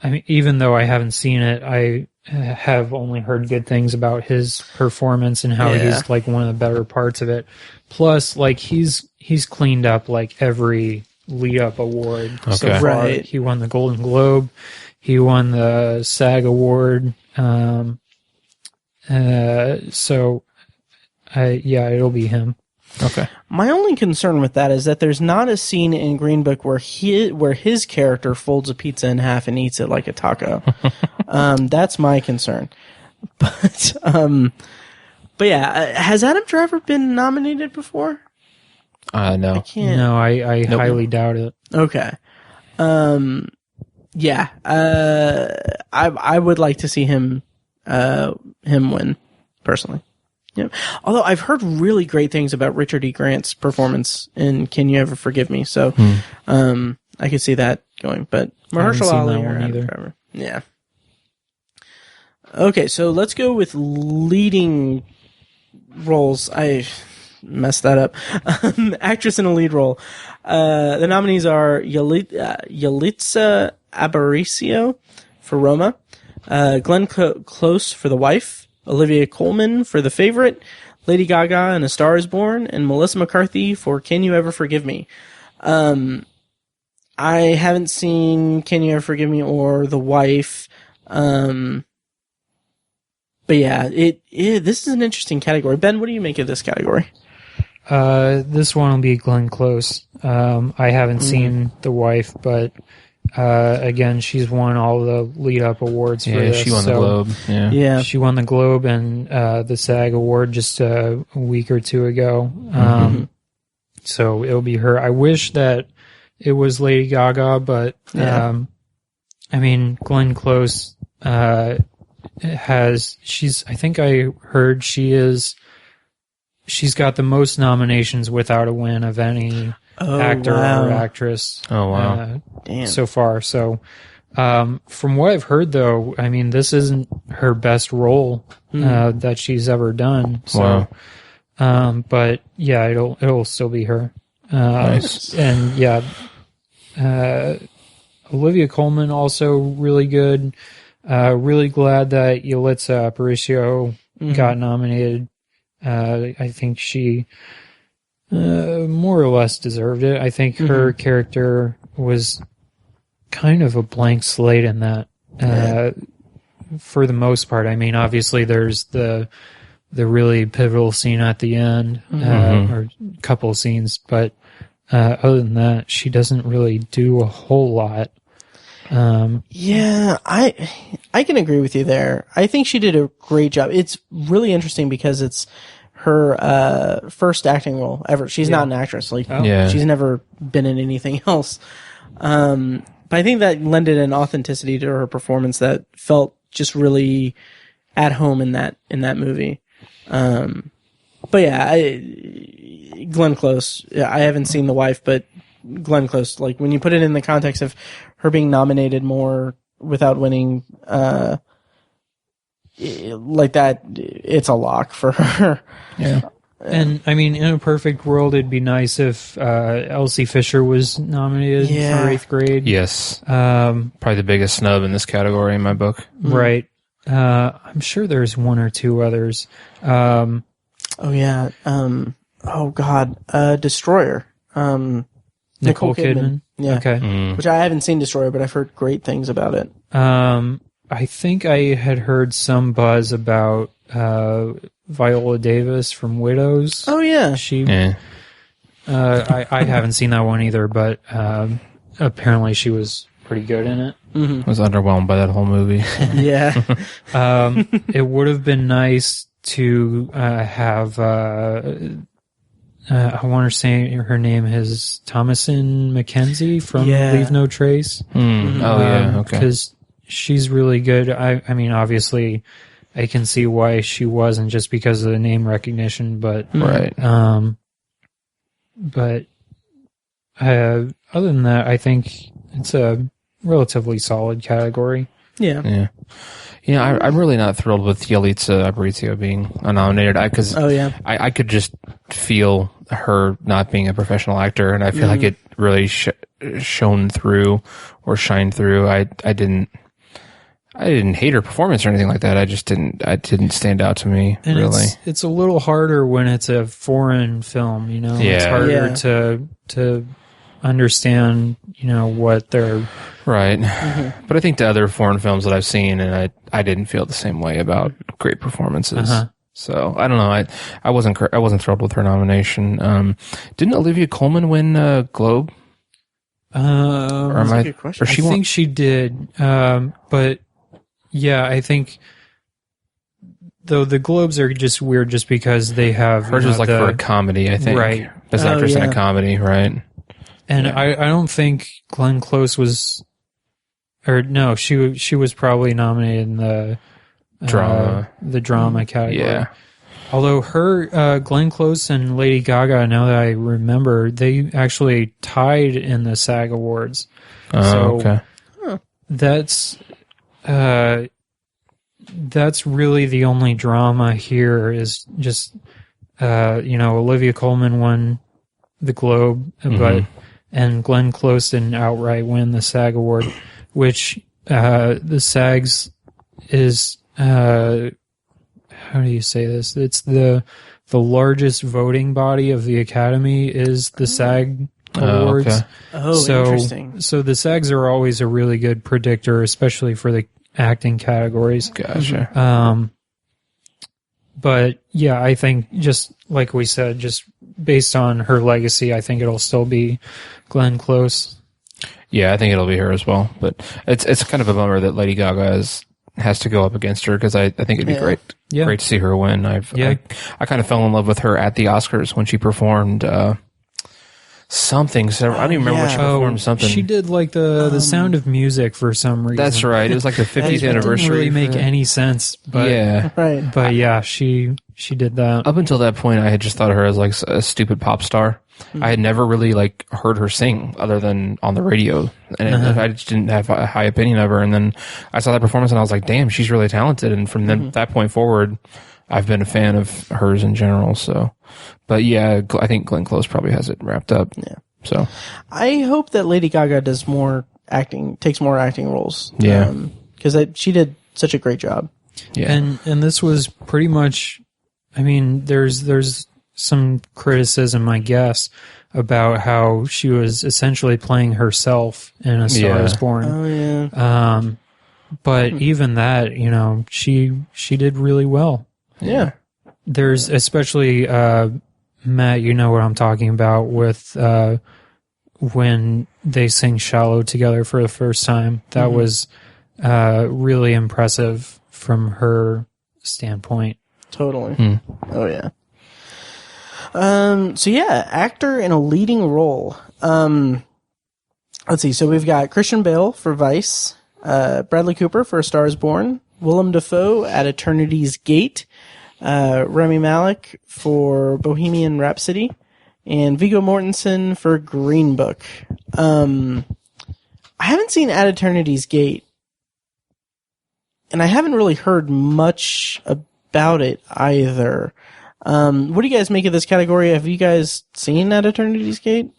mean, even though I haven't seen it, I have only heard good things about his performance and how he's like one of the better parts of it. Plus, like he's cleaned up like every lead up award so far. Right. He won the Golden Globe, he won the SAG award. So it'll be him. Okay. My only concern with that is that there's not a scene in Green Book where his character folds a pizza in half and eats it like a taco. That's my concern. But yeah, has Adam Driver been nominated before? No. I can't. No, I highly doubt it. Okay. Yeah. I would like to see him win personally. Yeah. Although I've heard really great things about Richard E. Grant's performance in Can You Ever Forgive Me? So, I could see that going, but Mahershala Ali or Adam Driver. Yeah. Okay. So let's go with leading roles. I messed that up. Actress in a lead role. The nominees are Yalitza Aparicio for Roma, Glenn Close for The Wife, Olivia Colman for The Favorite, Lady Gaga in A Star Is Born, and Melissa McCarthy for Can You Ever Forgive Me? I haven't seen Can You Ever Forgive Me or The Wife. But yeah, this is an interesting category. Ben, what do you make of this category? This one will be Glenn Close. I haven't seen The Wife, but again, she's won all the lead-up awards for this. Yeah, she won the Globe. Yeah. She won the Globe and the SAG award just a week or two ago. So it'll be her. I wish that it was Lady Gaga, but I mean, Glenn Close I think I heard she's got the most nominations without a win of any actor or actress. Oh, wow. Damn. So far. So, from what I've heard, though, I mean, this isn't her best role that she's ever done. So, but yeah, it'll still be her. Nice. And yeah, Olivia Colman also really good. Really glad that Yalitza Aparicio got nominated. I think she more or less deserved it. I think her character was kind of a blank slate in that, for the most part. I mean, obviously there's the really pivotal scene at the end, or couple scenes, but other than that, she doesn't really do a whole lot. Yeah, I can agree with you there. I think she did a great job. It's really interesting because it's her first acting role ever. She's not an actress. She's never been in anything else. But I think that lended an authenticity to her performance that felt just really at home in that movie. But yeah, Glenn Close. I haven't seen The Wife, but Glenn Close, like when you put it in the context of her being nominated more without winning, like that, it's a lock for her. Yeah. And I mean, in a perfect world, it'd be nice if Elsie Fisher was nominated for 8th Grade. Yes. Probably the biggest snub in this category in my book. Right. I'm sure there's one or two others. Oh yeah. Destroyer. Nicole Kidman. Yeah. Okay. Which I haven't seen Destroyer, but I've heard great things about it. I think I had heard some buzz about Viola Davis from Widows. Oh yeah. I haven't seen that one either, but apparently she was pretty good in it. I was underwhelmed by that whole movie. Yeah. It would have been nice to have I want to say her name is Thomasin McKenzie from Yeah. Leave No Trace. Oh yeah, okay. Because she's really good. I mean, obviously, I can see why she wasn't just because of the name recognition, but Right. but other than that, I think it's a relatively solid category. Yeah. Yeah. Yeah, I'm really not thrilled with Yalitza Aparicio being nominated because I could just feel her not being a professional actor, and I feel like it really shone through or shined through. I didn't hate her performance or anything like that. I just didn't stand out to me, And really. it's a little harder when it's a foreign film, you know. Yeah. It's harder to understand, you know, what they're Right. But I think the other foreign films that I've seen, and I didn't feel the same way about great performances. So I don't know. I wasn't thrilled with her nomination. Didn't Olivia Colman win Globe? Or That's a good question. I think she did. But yeah, I think though the Globes are just weird just because they have hers was like for a comedy, I think. Right. Best actress in a comedy, right? And I don't think Glenn Close was, or no, she was probably nominated in the drama category. Yeah. Although her, Glenn Close and Lady Gaga, now that I remember, they actually tied in the SAG Awards. Oh, okay. That's really the only drama here is just, Olivia Colman won the Globe, and Glenn Close didn't outright win the SAG Award, which, the SAGs is, how do you say this? It's the largest voting body of the Academy is the SAG Awards. Okay. Interesting. So the SAGs are always a really good predictor, especially for the acting categories. Gotcha. But yeah, I think just like we said, just based on her legacy, I think it'll still be Glenn Close. Yeah, I think it'll be her as well. But it's kind of a bummer that Lady Gaga has to go up against her because I think it'd be great to see her win. I kind of fell in love with her at the Oscars when she performed something. I don't even remember what she performed. Something she did, like the Sound of Music for some reason. That's right. It was like the 50th anniversary. Didn't really make any sense, but But yeah, she did that. Up until that point, I had just thought of her as like a stupid pop star. I had never really like heard her sing other than on the radio, and I just didn't have a high opinion of her. And then I saw that performance, and I was like, "Damn, she's really talented." And from that point forward, I've been a fan of hers in general. So, but yeah, I think Glenn Close probably has it wrapped up. Yeah. So I hope that Lady Gaga does more acting, takes more acting roles. Yeah. Because she did such a great job. Yeah. And this was pretty much, I mean, there's some criticism, I guess, about how she was essentially playing herself in A Star Is Born. Oh yeah. But even that, you know, she did really well. Yeah. There's especially Matt, you know what I'm talking about with when they sing "Shallow" together for the first time. That was really impressive from her standpoint. Totally. Oh yeah. So yeah, actor in a leading role. Let's see. So we've got Christian Bale for Vice, Bradley Cooper for A Star Is Born, Willem Dafoe at Eternity's Gate, Rami Malek for Bohemian Rhapsody, and Viggo Mortensen for Green Book. I haven't seen At Eternity's Gate, and I haven't really heard much about it either. What do you guys make of this category? Have you guys seen At Eternity's Gate?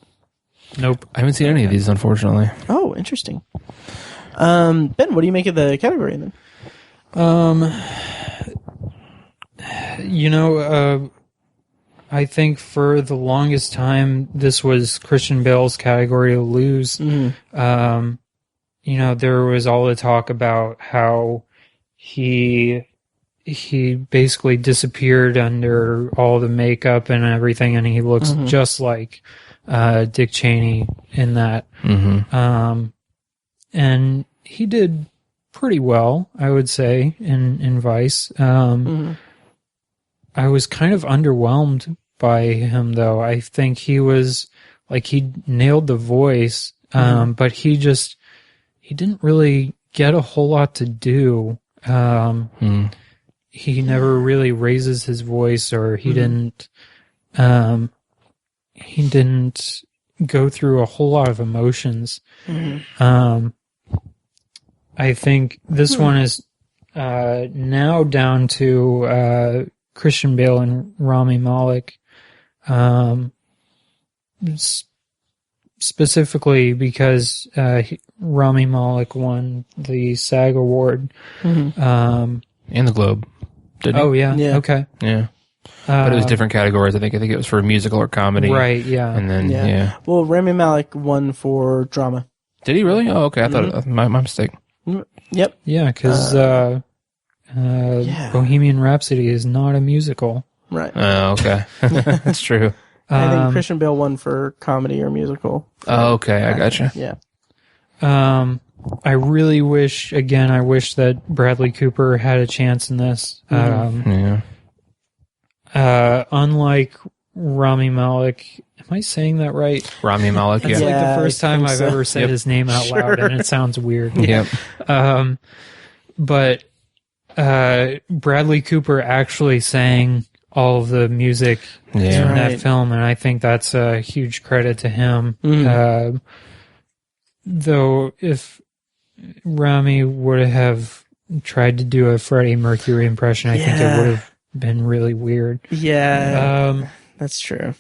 Nope. I haven't seen any of these, unfortunately. Oh, interesting. Ben, what do you make of the category then? I think for the longest time, this was Christian Bale's category to lose. There was all the talk about how he basically disappeared under all the makeup and everything, and he looks just like Dick Cheney in that. And he did pretty well, I would say, in Vice. I was kind of underwhelmed by him, though. I think he was like he nailed the voice, but he didn't really get a whole lot to do. He never really raises his voice, or he didn't go through a whole lot of emotions. I think this one is now down to Christian Bale and Rami Malek, specifically because Rami Malek won the SAG award and the Globe. Didn't he? Oh yeah, okay, yeah. But it was different categories. I think it was for musical or comedy. Right, yeah. And then, Well, Rami Malek won for drama. Did he really? Oh, okay. I thought my mistake. Yep. Yeah, because Bohemian Rhapsody is not a musical. Right. Oh, okay. That's true. I think Christian Bale won for comedy or musical. Oh, okay. I gotcha. Yeah. I really wish that Bradley Cooper had a chance in this. Unlike Rami Malek, am I saying that right? Rami Malek, It's yeah. like the first time I've ever said Yep. his name out loud, and it sounds weird. Yep. But Bradley Cooper actually sang all of the music in that film, and I think that's a huge credit to him. Though if Rami would have tried to do a Freddie Mercury impression, I think it would have been really weird. Yeah, that's true.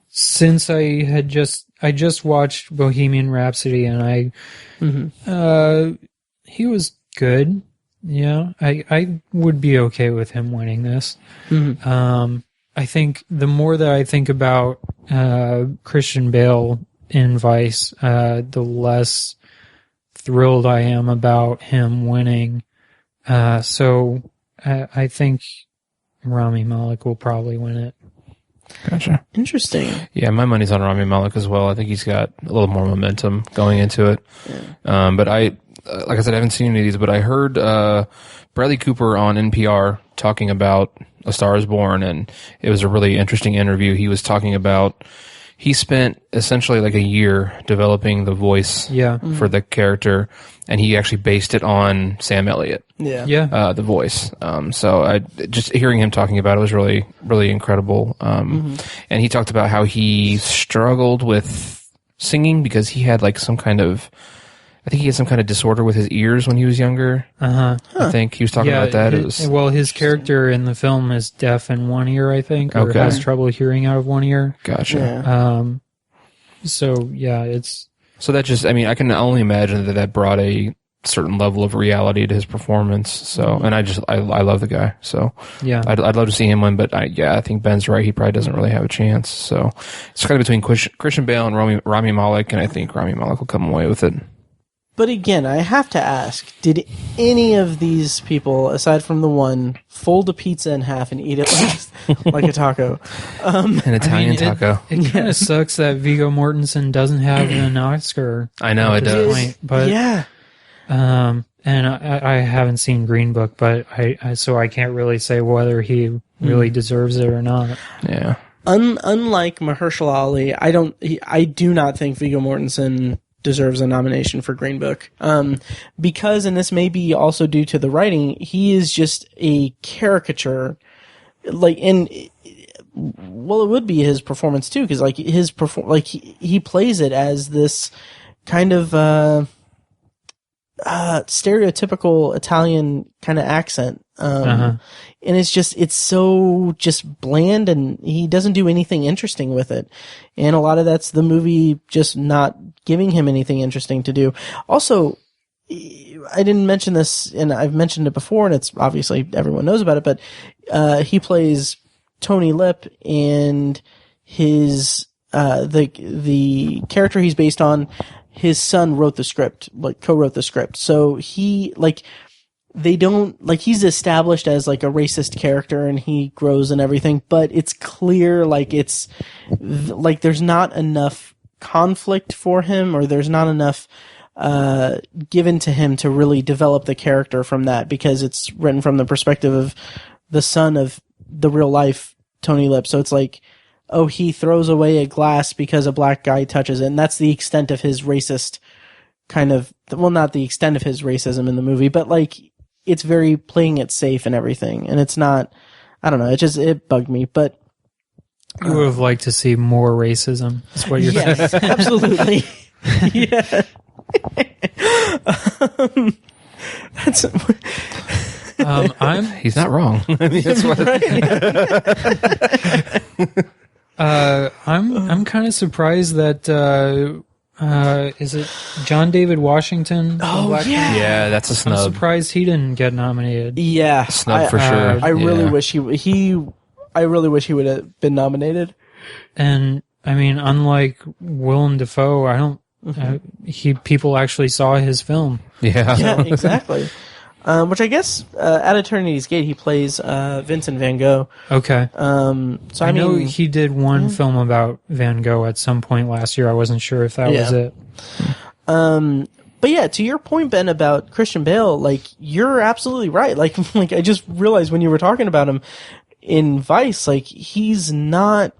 Since I just watched Bohemian Rhapsody, and he was good. Yeah, I would be okay with him winning this. I think the more that I think about Christian Bale in Vice, the less thrilled I am about him winning. So I think Rami Malek will probably win it. Gotcha. Interesting. Yeah, my money's on Rami Malek as well. I think he's got a little more momentum going into it. But like I said, I haven't seen any of these, but I heard Bradley Cooper on NPR talking about A Star is Born, and it was a really interesting interview. He was talking about he spent essentially like a year developing the voice for the character, and he actually based it on Sam Elliott. The voice. So I just hearing him talking about it was really, really incredible. And he talked about how he struggled with singing because he had like I think he had some kind of disorder with his ears when he was younger. I think he was talking about that. His character in the film is deaf in one ear, I think, or has trouble hearing out of one ear. Gotcha. So that just, I mean, I can only imagine that brought a certain level of reality to his performance. So, and I love the guy. So, I'd love to see him win, but I think Ben's right. He probably doesn't really have a chance. So, it's kind of between Christian Bale and Rami Malek, and I think Rami Malek will come away with it. But again, I have to ask, did any of these people, aside from the one, fold a pizza in half and eat it like a taco? An Italian taco. It kind of sucks that Viggo Mortensen doesn't have an Oscar. I know, it does. But, and I haven't seen Green Book, but so I can't really say whether he really deserves it or not. Yeah. Unlike Mahershala Ali, I do not think Viggo Mortensen deserves a nomination for Green Book. Because, and this may be also due to the writing, he is just a caricature. It would be his performance too, because he plays it as this kind of stereotypical Italian kind of accent. And it's so just bland, and he doesn't do anything interesting with it. And a lot of that's the movie just not giving him anything interesting to do. Also, I didn't mention this, and I've mentioned it before, and it's obviously everyone knows about it, but he plays Tony Lip, and his the character he's based on, his son wrote the script, co-wrote the script. So he's established as like a racist character, and he grows and everything, but it's clear there's not enough conflict for him, or there's not enough given to him to really develop the character from that, because it's written from the perspective of the son of the real life Tony Lip. So it's like, oh, he throws away a glass because a black guy touches it, and that's the extent of his racist kind of, well, not the extent of his racism in the movie, but like, it's very playing it safe and everything, and it's not, I don't know, it bugged me, but you would have liked to see more racism. That's what you're yes, saying. Absolutely. Yeah. That's He's not wrong. I mean, that's what I'm kind of surprised that is it John David Washington? Oh, Black yeah. Panther? Yeah, that's a I'm snub. surprised he didn't get nominated. yeah, Snub for sure. I really Yeah. wish I really wish he would have been nominated. And I mean, unlike Willem Dafoe, I don't. People actually saw his film. Yeah. Yeah, exactly. Which I guess at Eternity's Gate he plays Vincent Van Gogh. Okay. So I know mean, he did one film about Van Gogh at some point last year. I wasn't sure if that was it. but yeah, to your point, Ben, about Christian Bale, like you're absolutely right. Like I just realized when you were talking about him in Vice, like he's not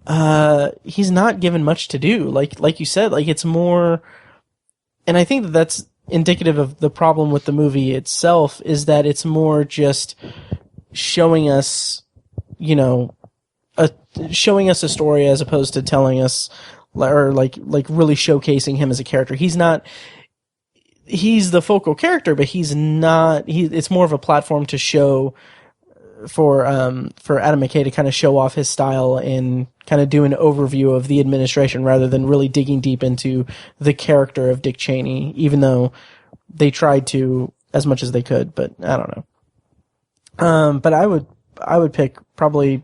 given much to do. Like you said, like it's more, and I think that's indicative of the problem with the movie itself, is that it's more just showing us, showing us a story as opposed to telling us, or like really showcasing him as a character. He's the focal character, but it's more of a platform to show for Adam McKay to kind of show off his style and kind of do an overview of the administration rather than really digging deep into the character of Dick Cheney, even though they tried to as much as they could, but I don't know. But I would pick probably,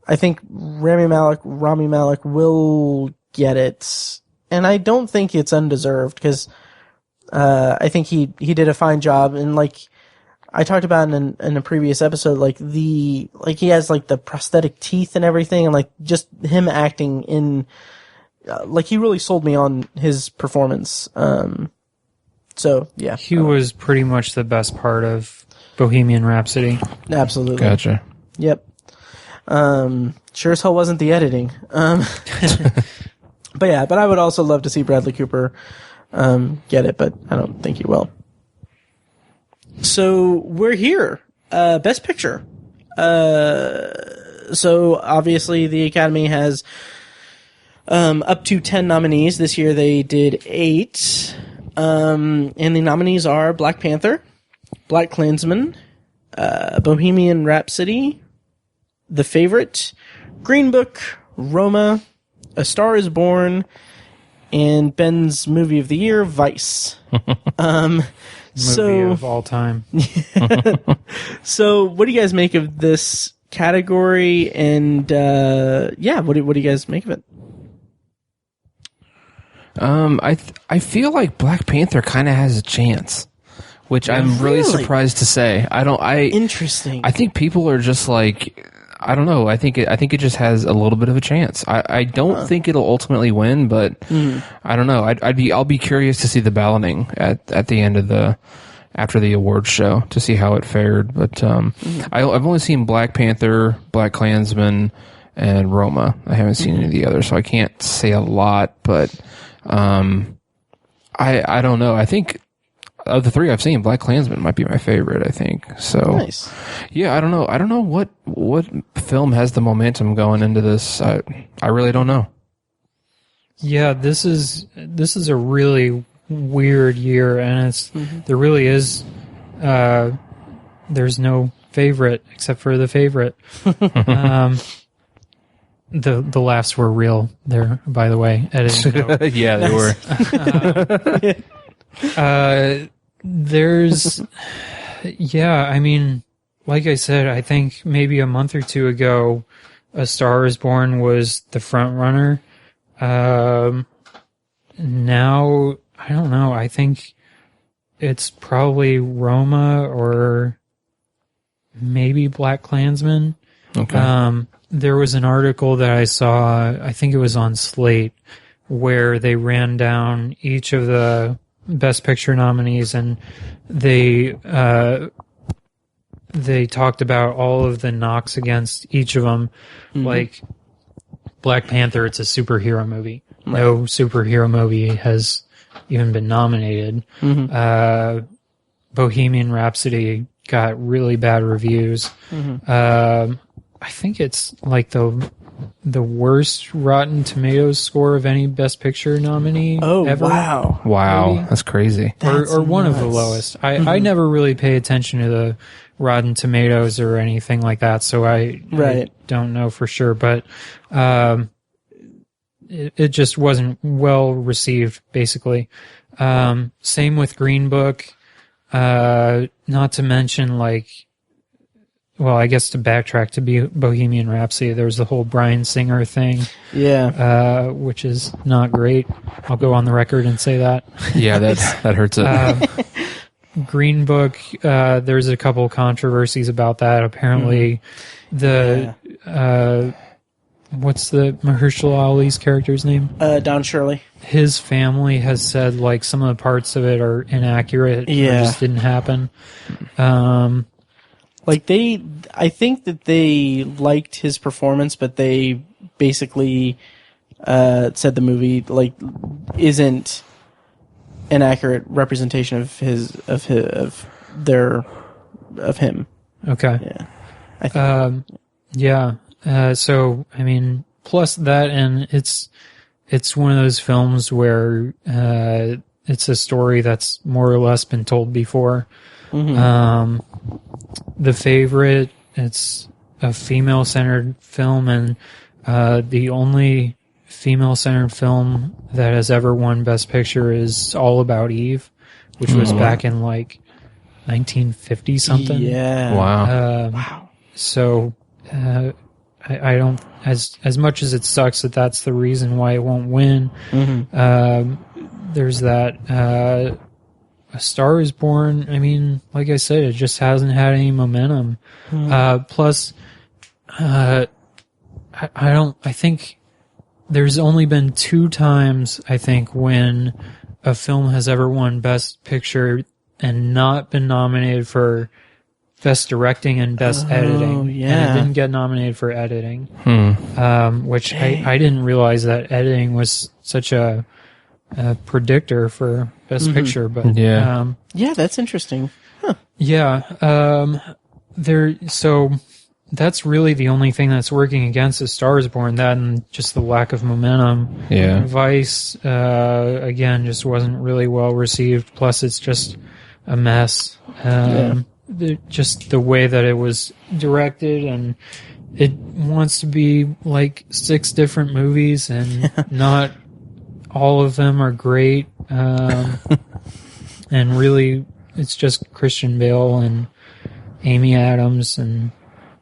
I think Rami Malek will get it, and I don't think it's undeserved because I think he did a fine job, and like I talked about in a previous episode, like he has like the prosthetic teeth and everything, and like just him acting in, like he really sold me on his performance. So yeah, He was pretty much the best part of Bohemian Rhapsody. absolutely. Gotcha. Yep. Sure as hell wasn't the editing. But I would also love to see Bradley Cooper get it, but I don't think he will. So we're here. Best Picture. So obviously the Academy has up to 10 nominees. This year they did 8. And the nominees are Black Panther, Black Klansman, Bohemian Rhapsody, The Favorite, Green Book, Roma, A Star is Born, and Ben's movie of the year, Vice. Movie of all time. So what do you guys make of this category? And what do you guys make of it? I feel like Black Panther kind of has a chance, which I'm really surprised to say. Interesting. I think people are just like, I don't know. I think it just has a little bit of a chance. I don't think it'll ultimately win, but I don't know. I'll be curious to see the balloting at the end of after the awards show to see how it fared. But I've only seen Black Panther, Black Klansman, and Roma. I haven't seen any of the others, so I can't say a lot. But I don't know. I think of the 3 I've seen, Black Klansman might be my favorite, I think. So Nice. Yeah, I don't know. I don't know what film has the momentum going into this. I really don't know. Yeah, this is a really weird year, and there really is there's no favorite except for The Favorite. The laughs were real there, by the way. Editing note. Yeah, they were. I mean, like I said, I think maybe a month or two ago, A Star is Born was the front runner. Now, I don't know. I think it's probably Roma or maybe Black Klansman. Okay. There was an article that I saw, I think it was on Slate, where they ran down each of the Best Picture nominees, and they they talked about all of the knocks against each of them. Like Black Panther, it's a superhero movie. Right. No superhero movie has even been nominated. Bohemian Rhapsody got really bad reviews. I think it's like the worst Rotten Tomatoes score of any Best Picture nominee ever. Wow, maybe? that's crazy. Or one of the lowest. I never really pay attention to the Rotten Tomatoes or anything like that, so I don't know for sure. But it just wasn't well received, basically. Same with Green Book. Not to mention, like, well, I guess to backtrack to Bohemian Rhapsody, there was the whole Bryan Singer thing. Yeah. Which is not great. I'll go on the record and say that. Yeah, that hurts it. Green Book, there's a couple controversies about that. Apparently, what's the Mahershala Ali's character's name? Don Shirley. His family has said, like, some of the parts of it are inaccurate. Yeah. Or just didn't happen. I think that they liked his performance, but they basically said the movie isn't an accurate representation of him. Okay. Yeah. I think. So I mean, plus that, and it's one of those films where it's a story that's more or less been told before. The Favorite, it's a female-centered film, and the only female-centered film that has ever won Best Picture is All About Eve, which was back in like 1950 something. Yeah. Wow. Wow. So I don't, as much as it sucks that that's the reason why it won't win. There's that. A Star Is Born, I mean, like I said, it just hasn't had any momentum. Plus, I think there's only been 2 times, I think, when a film has ever won Best Picture and not been nominated for Best Directing and Best Editing. Yeah. And it didn't get nominated for editing. Which I didn't realize that editing was such a predictor for Best Picture, but Yeah. Yeah, that's interesting. Huh. So that's really the only thing that's working against A Star Is Born, that and just the lack of momentum. Yeah. Vice, again, just wasn't really well received, plus it's just a mess. Just the way that it was directed, and it wants to be like 6 different movies, and not all of them are great. And really, it's just Christian Bale and Amy Adams, and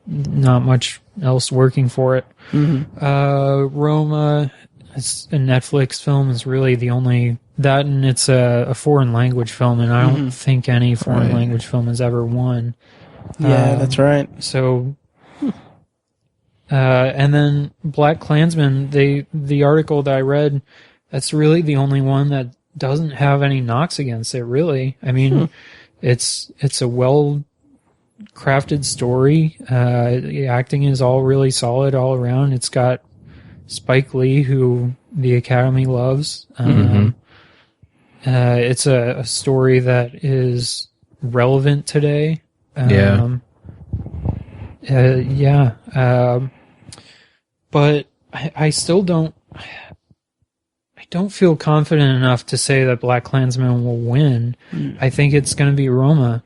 not much else working for it. Roma, it's a Netflix film, is really the only that, and it's a foreign language film, and I don't think any foreign language film has ever won. Yeah, that's right. So, and then Black Klansman, the article that I read, that's really the only one that doesn't have any knocks against it, really. I mean, it's a well crafted story. The acting is all really solid all around. It's got Spike Lee, who the Academy loves. It's a story that is relevant today. But I still don't feel confident enough to say that Black Klansman will win. I think it's going to be Roma.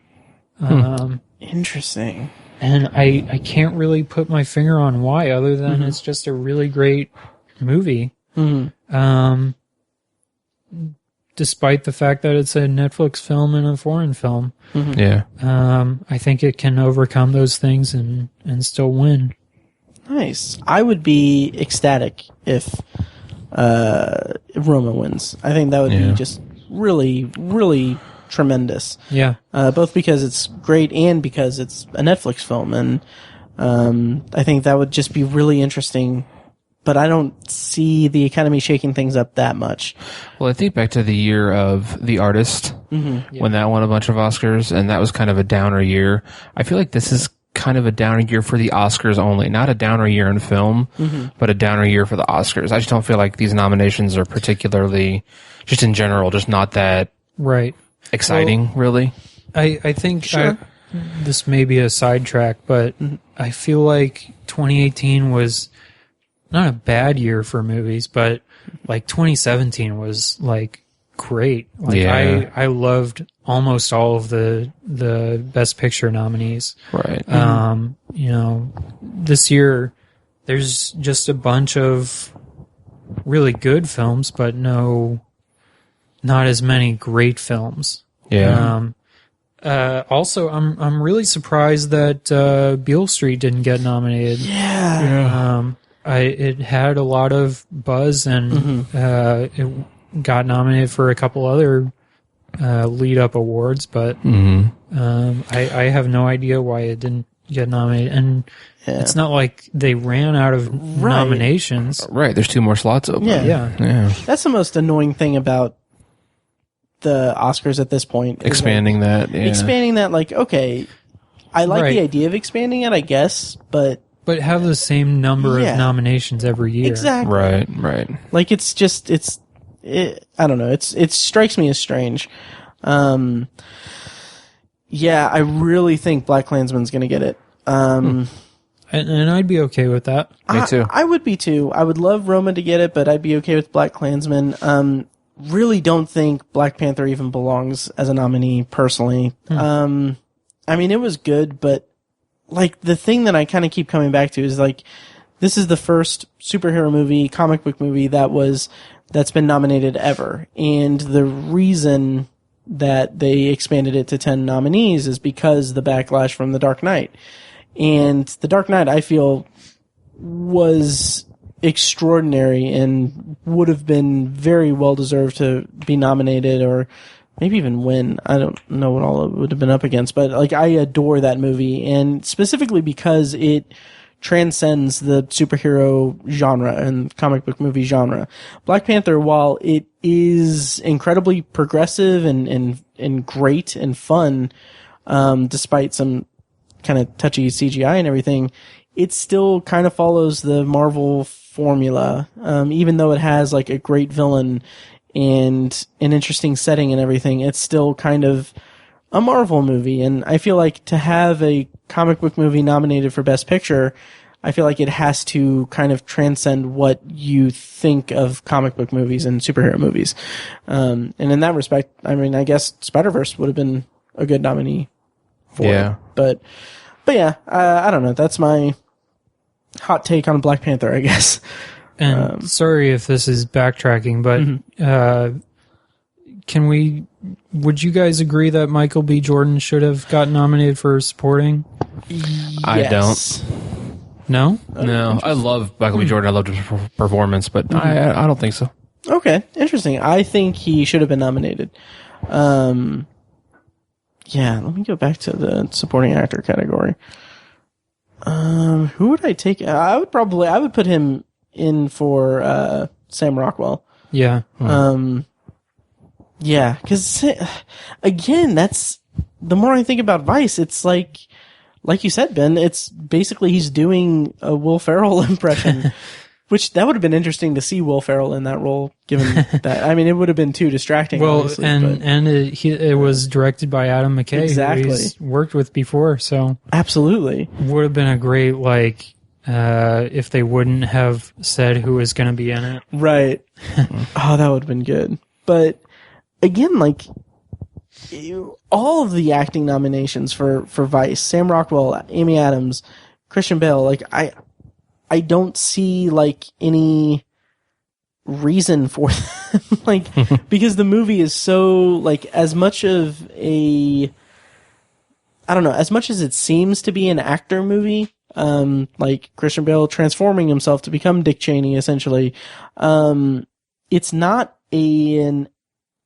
Interesting. And I can't really put my finger on why, other than it's just a really great movie. Despite the fact that it's a Netflix film and a foreign film. I think it can overcome those things and still win. Nice. I would be ecstatic if Roma wins. I think that would be just really, really tremendous. Yeah. Both because it's great and because it's a Netflix film, and I think that would just be really interesting. But I don't see the Academy shaking things up that much. Well, I think back to the year of The Artist, when that won a bunch of Oscars, and that was kind of a downer year. I feel like this is kind of a downer year for the Oscars only. Not a downer year in film, but a downer year for the Oscars. I just don't feel like these nominations are particularly, just in general, just not that exciting, really. I think this may be a sidetrack, but I feel like 2018 was not a bad year for movies, but like 2017 was like great. Like I loved almost all of the Best Picture nominees. Right. You know, this year there's just a bunch of really good films, but not as many great films. Yeah. Also, I'm really surprised that Beale Street didn't get nominated. Yeah. It had a lot of buzz, and it got nominated for a couple other lead-up awards, but I have no idea why it didn't get nominated. And it's not like they ran out of nominations. Right, there's 2 more slots open. Yeah. That's the most annoying thing about the Oscars at this point. Expanding that, Expanding that, like, okay, I like the idea of expanding it, I guess, but have the same number of nominations every year. Exactly. Right. Like, it's just, I don't know, it strikes me as strange. I really think BlacKkKlansman's gonna get it. And I'd be okay with that. Me too. I would be too. I would love Roma to get it, but I'd be okay with BlacKkKlansman. Really don't think Black Panther even belongs as a nominee, personally. I mean, it was good, but like the thing that I kind of keep coming back to is like, this is the first superhero movie, comic book movie that's been nominated ever. And the reason that they expanded it to 10 nominees is because the backlash from The Dark Knight. And The Dark Knight, I feel, was extraordinary and would have been very well deserved to be nominated or maybe even win. I don't know what all it would have been up against, but like I adore that movie, and specifically because it transcends the superhero genre and comic book movie genre. Black Panther, while it is incredibly progressive and great and fun, despite some kind of touchy CGI and everything, it still kind of follows the Marvel formula, even though it has like a great villain and an interesting setting and everything. It's still kind of a Marvel movie, and I feel like to have a comic book movie nominated for Best Picture, I feel like it has to kind of transcend what you think of comic book movies and superhero movies. And in that respect, I mean, I guess Spider-Verse would have been a good nominee for it. But yeah, I don't know. That's my hot take on Black Panther, I guess. And sorry if this is backtracking, but would you guys agree that Michael B. Jordan should have gotten nominated for supporting? I don't. No? No. I love Michael B. Jordan. I loved his performance, but I don't think so. Okay, interesting. I think he should have been nominated. Let me go back to the supporting actor category. Who would I take? I would put him in for Sam Rockwell. Yeah. Because again, that's the more I think about Vice, it's like you said, Ben. It's basically he's doing a Will Ferrell impression, which that would have been interesting to see Will Ferrell in that role. Given that, I mean, it would have been too distracting. Well, it was directed by Adam McKay, exactly, who he's worked with before. So absolutely would have been a great if they wouldn't have said who was going to be in it. Right. Oh, that would have been good. But again, like all of the acting nominations for Vice, Sam Rockwell, Amy Adams, Christian Bale, like I don't see like any reason for them. Like because the movie is so like as much as it seems to be an actor movie, like Christian Bale transforming himself to become Dick Cheney essentially, it's not an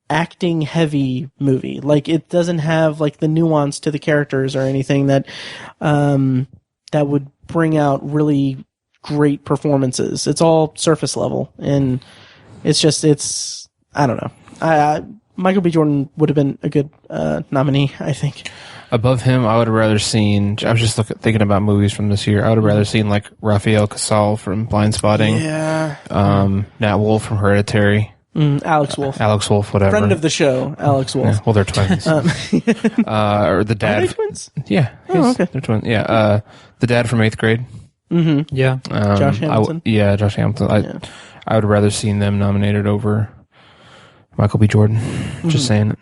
acting heavy movie. Like it doesn't have like the nuance to the characters or anything that would bring out really great performances. It's all surface level, and it's I don't know. Michael B. Jordan would have been a good nominee, I think. Above him, I would have rather seen. I was just thinking about movies from this year. I would have rather seen like Rafael Casal from Blind Spotting. Yeah. Nat Wolff from Hereditary. Alex Wolff. Alex Wolff, whatever. Friend of the show, Alex Wolff. Yeah, well, they're twins. Or the dad. Are they twins? Yeah. Oh, okay. They're twins. Yeah. The dad from 8th grade. Mm-hmm. Yeah. Josh Hamilton. Josh Hamilton. I would have rather seen them nominated over Michael B. Jordan. Just saying it.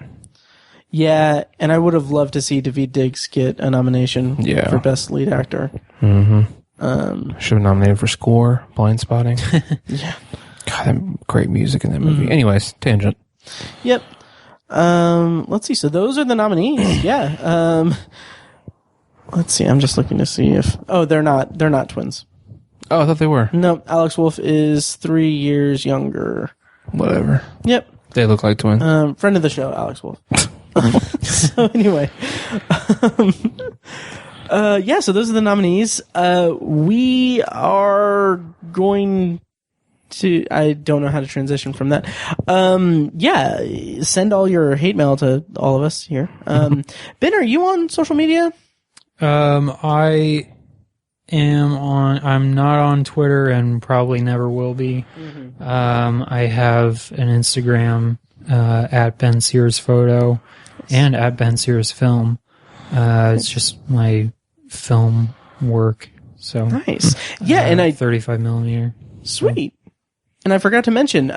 Yeah, and I would have loved to see Daveed Diggs get a nomination for Best Lead Actor. Mm-hmm. Should have nominated for score, Blind Spotting. Yeah. God, that great music in that movie. Anyways, tangent. Yep. Let's see. So those are the nominees. Yeah. Let's see. I'm just looking to see if. Oh, they're not twins. Oh, I thought they were. No, Alex Wolff is 3 years younger. Whatever. Yep. They look like twins. Friend of the show, Alex Wolff. So anyway, so those are the nominees. We are going to. I don't know how to transition from that. Send all your hate mail to all of us here. Ben, are you on social media? I am on. I'm not on Twitter and probably never will be. I have an Instagram at Ben Sears Photo and at Ben Sears Film. It's just my film work. So nice. Yeah, and 35 millimeter. Sweet. And I forgot to mention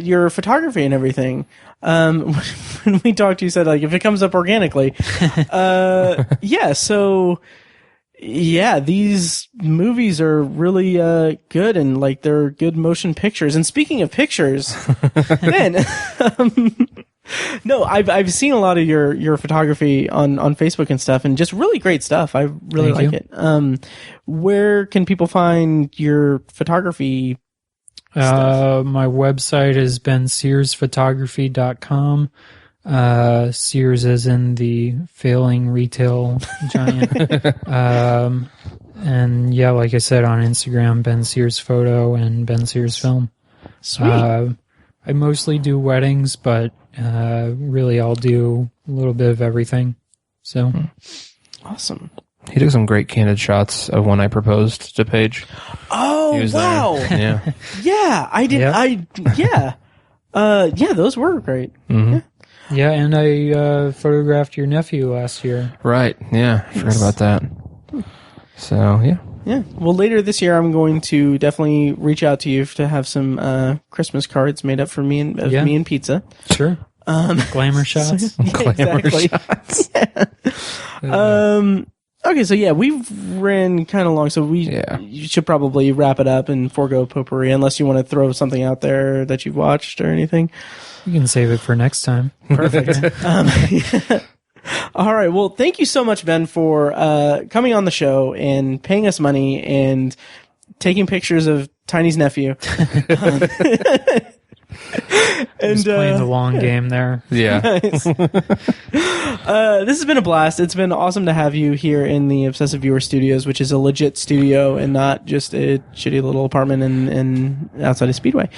your photography and everything. When we talked, you said like if it comes up organically. These movies are really good and like they're good motion pictures. And speaking of pictures, Ben, no, I've seen a lot of your photography on Facebook and stuff, and just really great stuff. I really like it. Where can people find your photography stuff? My website is bensearsphotography.com. Sears as in the failing retail giant. And yeah, like I said, on Instagram, Ben Sears Photo and Ben Sears Film. Sweet. I mostly do weddings, but really I'll do a little bit of everything. So awesome. He took some great candid shots of when I proposed to Paige. Oh, wow. Yeah. Yeah, I did. Yeah. Those were great. Mm-hmm. Yeah, and I photographed your nephew last year. Right. Yeah. I forgot about that. So, yeah. Yeah. Well, later this year, I'm going to definitely reach out to you to have some Christmas cards made up for me and me and pizza. Sure. Glamour shots. Glamour shots. Okay, so yeah, we've ran kind of long, so you should probably wrap it up and forego potpourri unless you want to throw something out there that you've watched or anything. You can save it for next time. Perfect. All right. Well, thank you so much, Ben, for coming on the show and paying us money and taking pictures of Tiny's nephew. And just playing the long game there. Yeah. Nice. This has been a blast. It's been awesome to have you here in the Obsessive Viewer Studios, which is a legit studio and not just a shitty little apartment in outside of Speedway.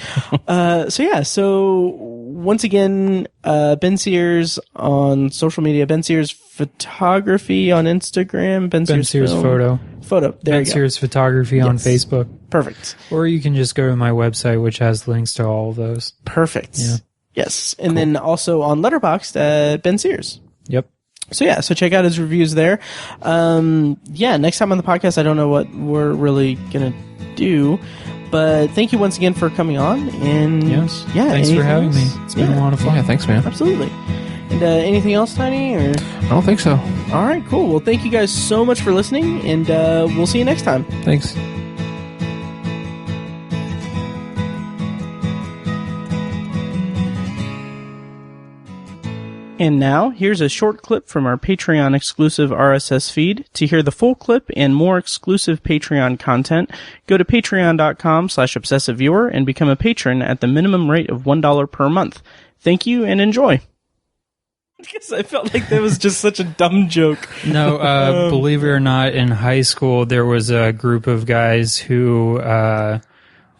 So once again, Ben Sears on social media, Ben Sears Photography on Instagram, Ben Sears Photo. There Ben Sears Photography on Facebook. Perfect. Or you can just go to my website, which has links to all of those. Perfect. Yeah. Yes. And then also on Letterboxd at Ben Sears. Yep. So check out his reviews there. Next time on the podcast, I don't know what we're really going to do, but thank you once again for coming on. And thanks for having me. It's been a lot of fun. Yeah, thanks, man. Absolutely. And anything else, Tiny? Or? I don't think so. All right, cool. Well, thank you guys so much for listening, and we'll see you next time. Thanks. And now, here's a short clip from our Patreon exclusive RSS feed. To hear the full clip and more exclusive Patreon content, go to patreon.com/obsessiveviewer and become a patron at the minimum rate of $1 per month. Thank you and enjoy. Because I felt like that was just such a dumb joke. No, believe it or not, in high school, there was a group of guys who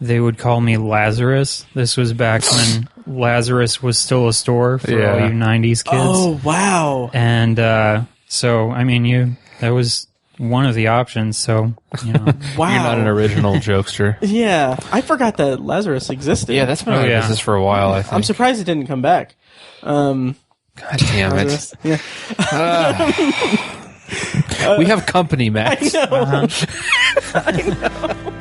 they would call me Lazarus. This was back when Lazarus was still a store for all you 90s kids. Oh, wow. And so, I mean, that was one of the options, so, you know. Wow. You're not an original jokester. Yeah. I forgot that Lazarus existed. Yeah, that's been out of business for a while, I think. I'm surprised it didn't come back. God damn it. Lazarus. Yeah. We have company, Max. I know. Uh-huh. I know.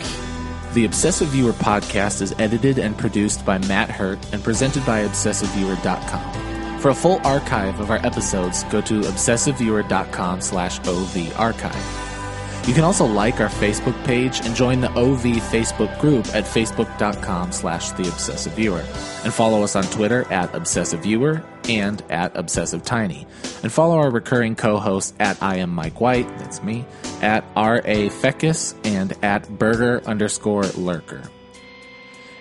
The Obsessive Viewer podcast is edited and produced by Matt Hurt and presented by ObsessiveViewer.com. For a full archive of our episodes, go to ObsessiveViewer.com/OV archive. You can also like our Facebook page and join the OV Facebook group at Facebook.com/TheObsessiveViewer. And follow us on Twitter at ObsessiveViewer and at ObsessiveTiny. And follow our recurring co-hosts at I am Mike White, that's me, at R.A. Feckus, and at Burger_Lurker.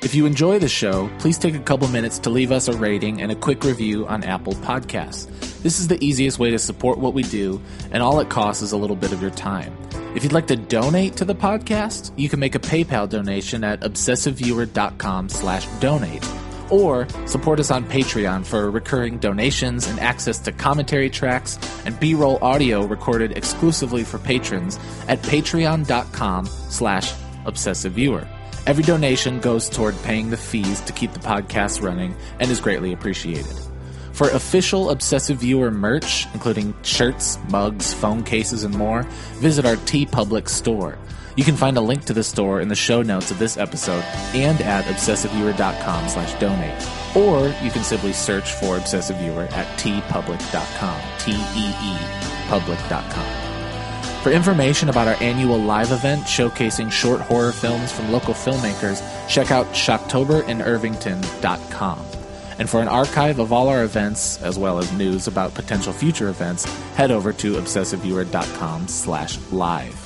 If you enjoy the show, please take a couple minutes to leave us a rating and a quick review on Apple Podcasts. This is the easiest way to support what we do, and all it costs is a little bit of your time. If you'd like to donate to the podcast, you can make a PayPal donation at obsessiveviewer.com/donate. Or support us on Patreon for recurring donations and access to commentary tracks and B-roll audio recorded exclusively for patrons at patreon.com/obsessiveviewer. Every donation goes toward paying the fees to keep the podcast running and is greatly appreciated. For official Obsessive Viewer merch, including shirts, mugs, phone cases, and more, visit our TeePublic store. You can find a link to the store in the show notes of this episode and at obsessiveviewer.com/donate. Or you can simply search for Obsessive Viewer at teepublic.com, T-E-E, public.com. For information about our annual live event showcasing short horror films from local filmmakers, check out shocktoberInIrvington.com. And for an archive of all our events, as well as news about potential future events, head over to obsessiveviewer.com/live.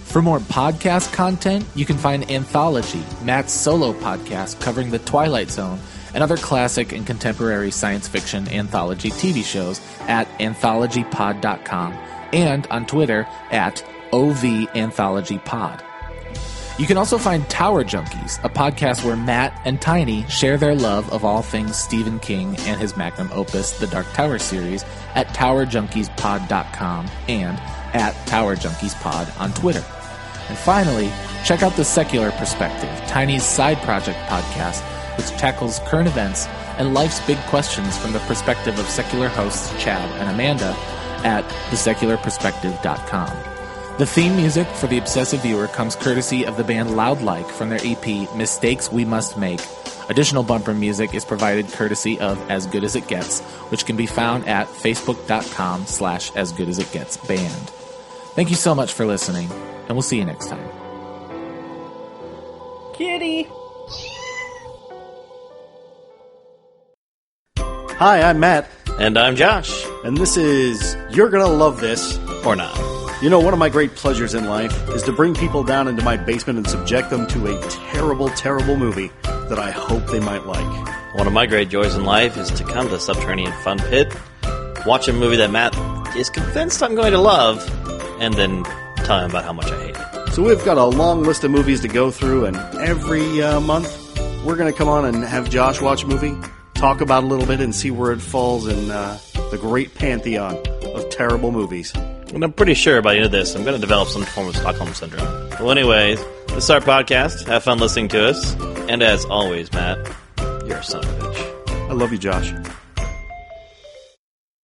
For more podcast content, you can find Anthology, Matt's solo podcast covering The Twilight Zone and other classic and contemporary science fiction anthology TV shows at anthologypod.com and on Twitter at OVAnthologyPod. You can also find Tower Junkies, a podcast where Matt and Tiny share their love of all things Stephen King and his magnum opus, the Dark Tower series, at towerjunkiespod.com and at towerjunkiespod on Twitter. And finally, check out The Secular Perspective, Tiny's side project podcast, which tackles current events and life's big questions from the perspective of secular hosts Chad and Amanda at thesecularperspective.com. The theme music for The Obsessive Viewer comes courtesy of the band Loudlike from their EP Mistakes We Must Make. Additional bumper music is provided courtesy of As Good As It Gets, which can be found at facebook.com/asgoodasitgetsband. Thank you so much for listening, and we'll see you next time. Kitty. Hi, I'm Matt. And I'm Josh. And this is You're Gonna Love This Or Not. You know, one of my great pleasures in life is to bring people down into my basement and subject them to a terrible, terrible movie that I hope they might like. One of my great joys in life is to come to the Subterranean Fun Pit, watch a movie that Matt is convinced I'm going to love, and then tell him about how much I hate it. So we've got a long list of movies to go through, and every month we're going to come on and have Josh watch a movie, talk about it a little bit, and see where it falls in the great pantheon of terrible movies. And I'm pretty sure by the end of this, I'm going to develop some form of Stockholm Syndrome. Well, anyways, this is our podcast. Have fun listening to us. And as always, Matt, you're a son of a bitch. I love you, Josh.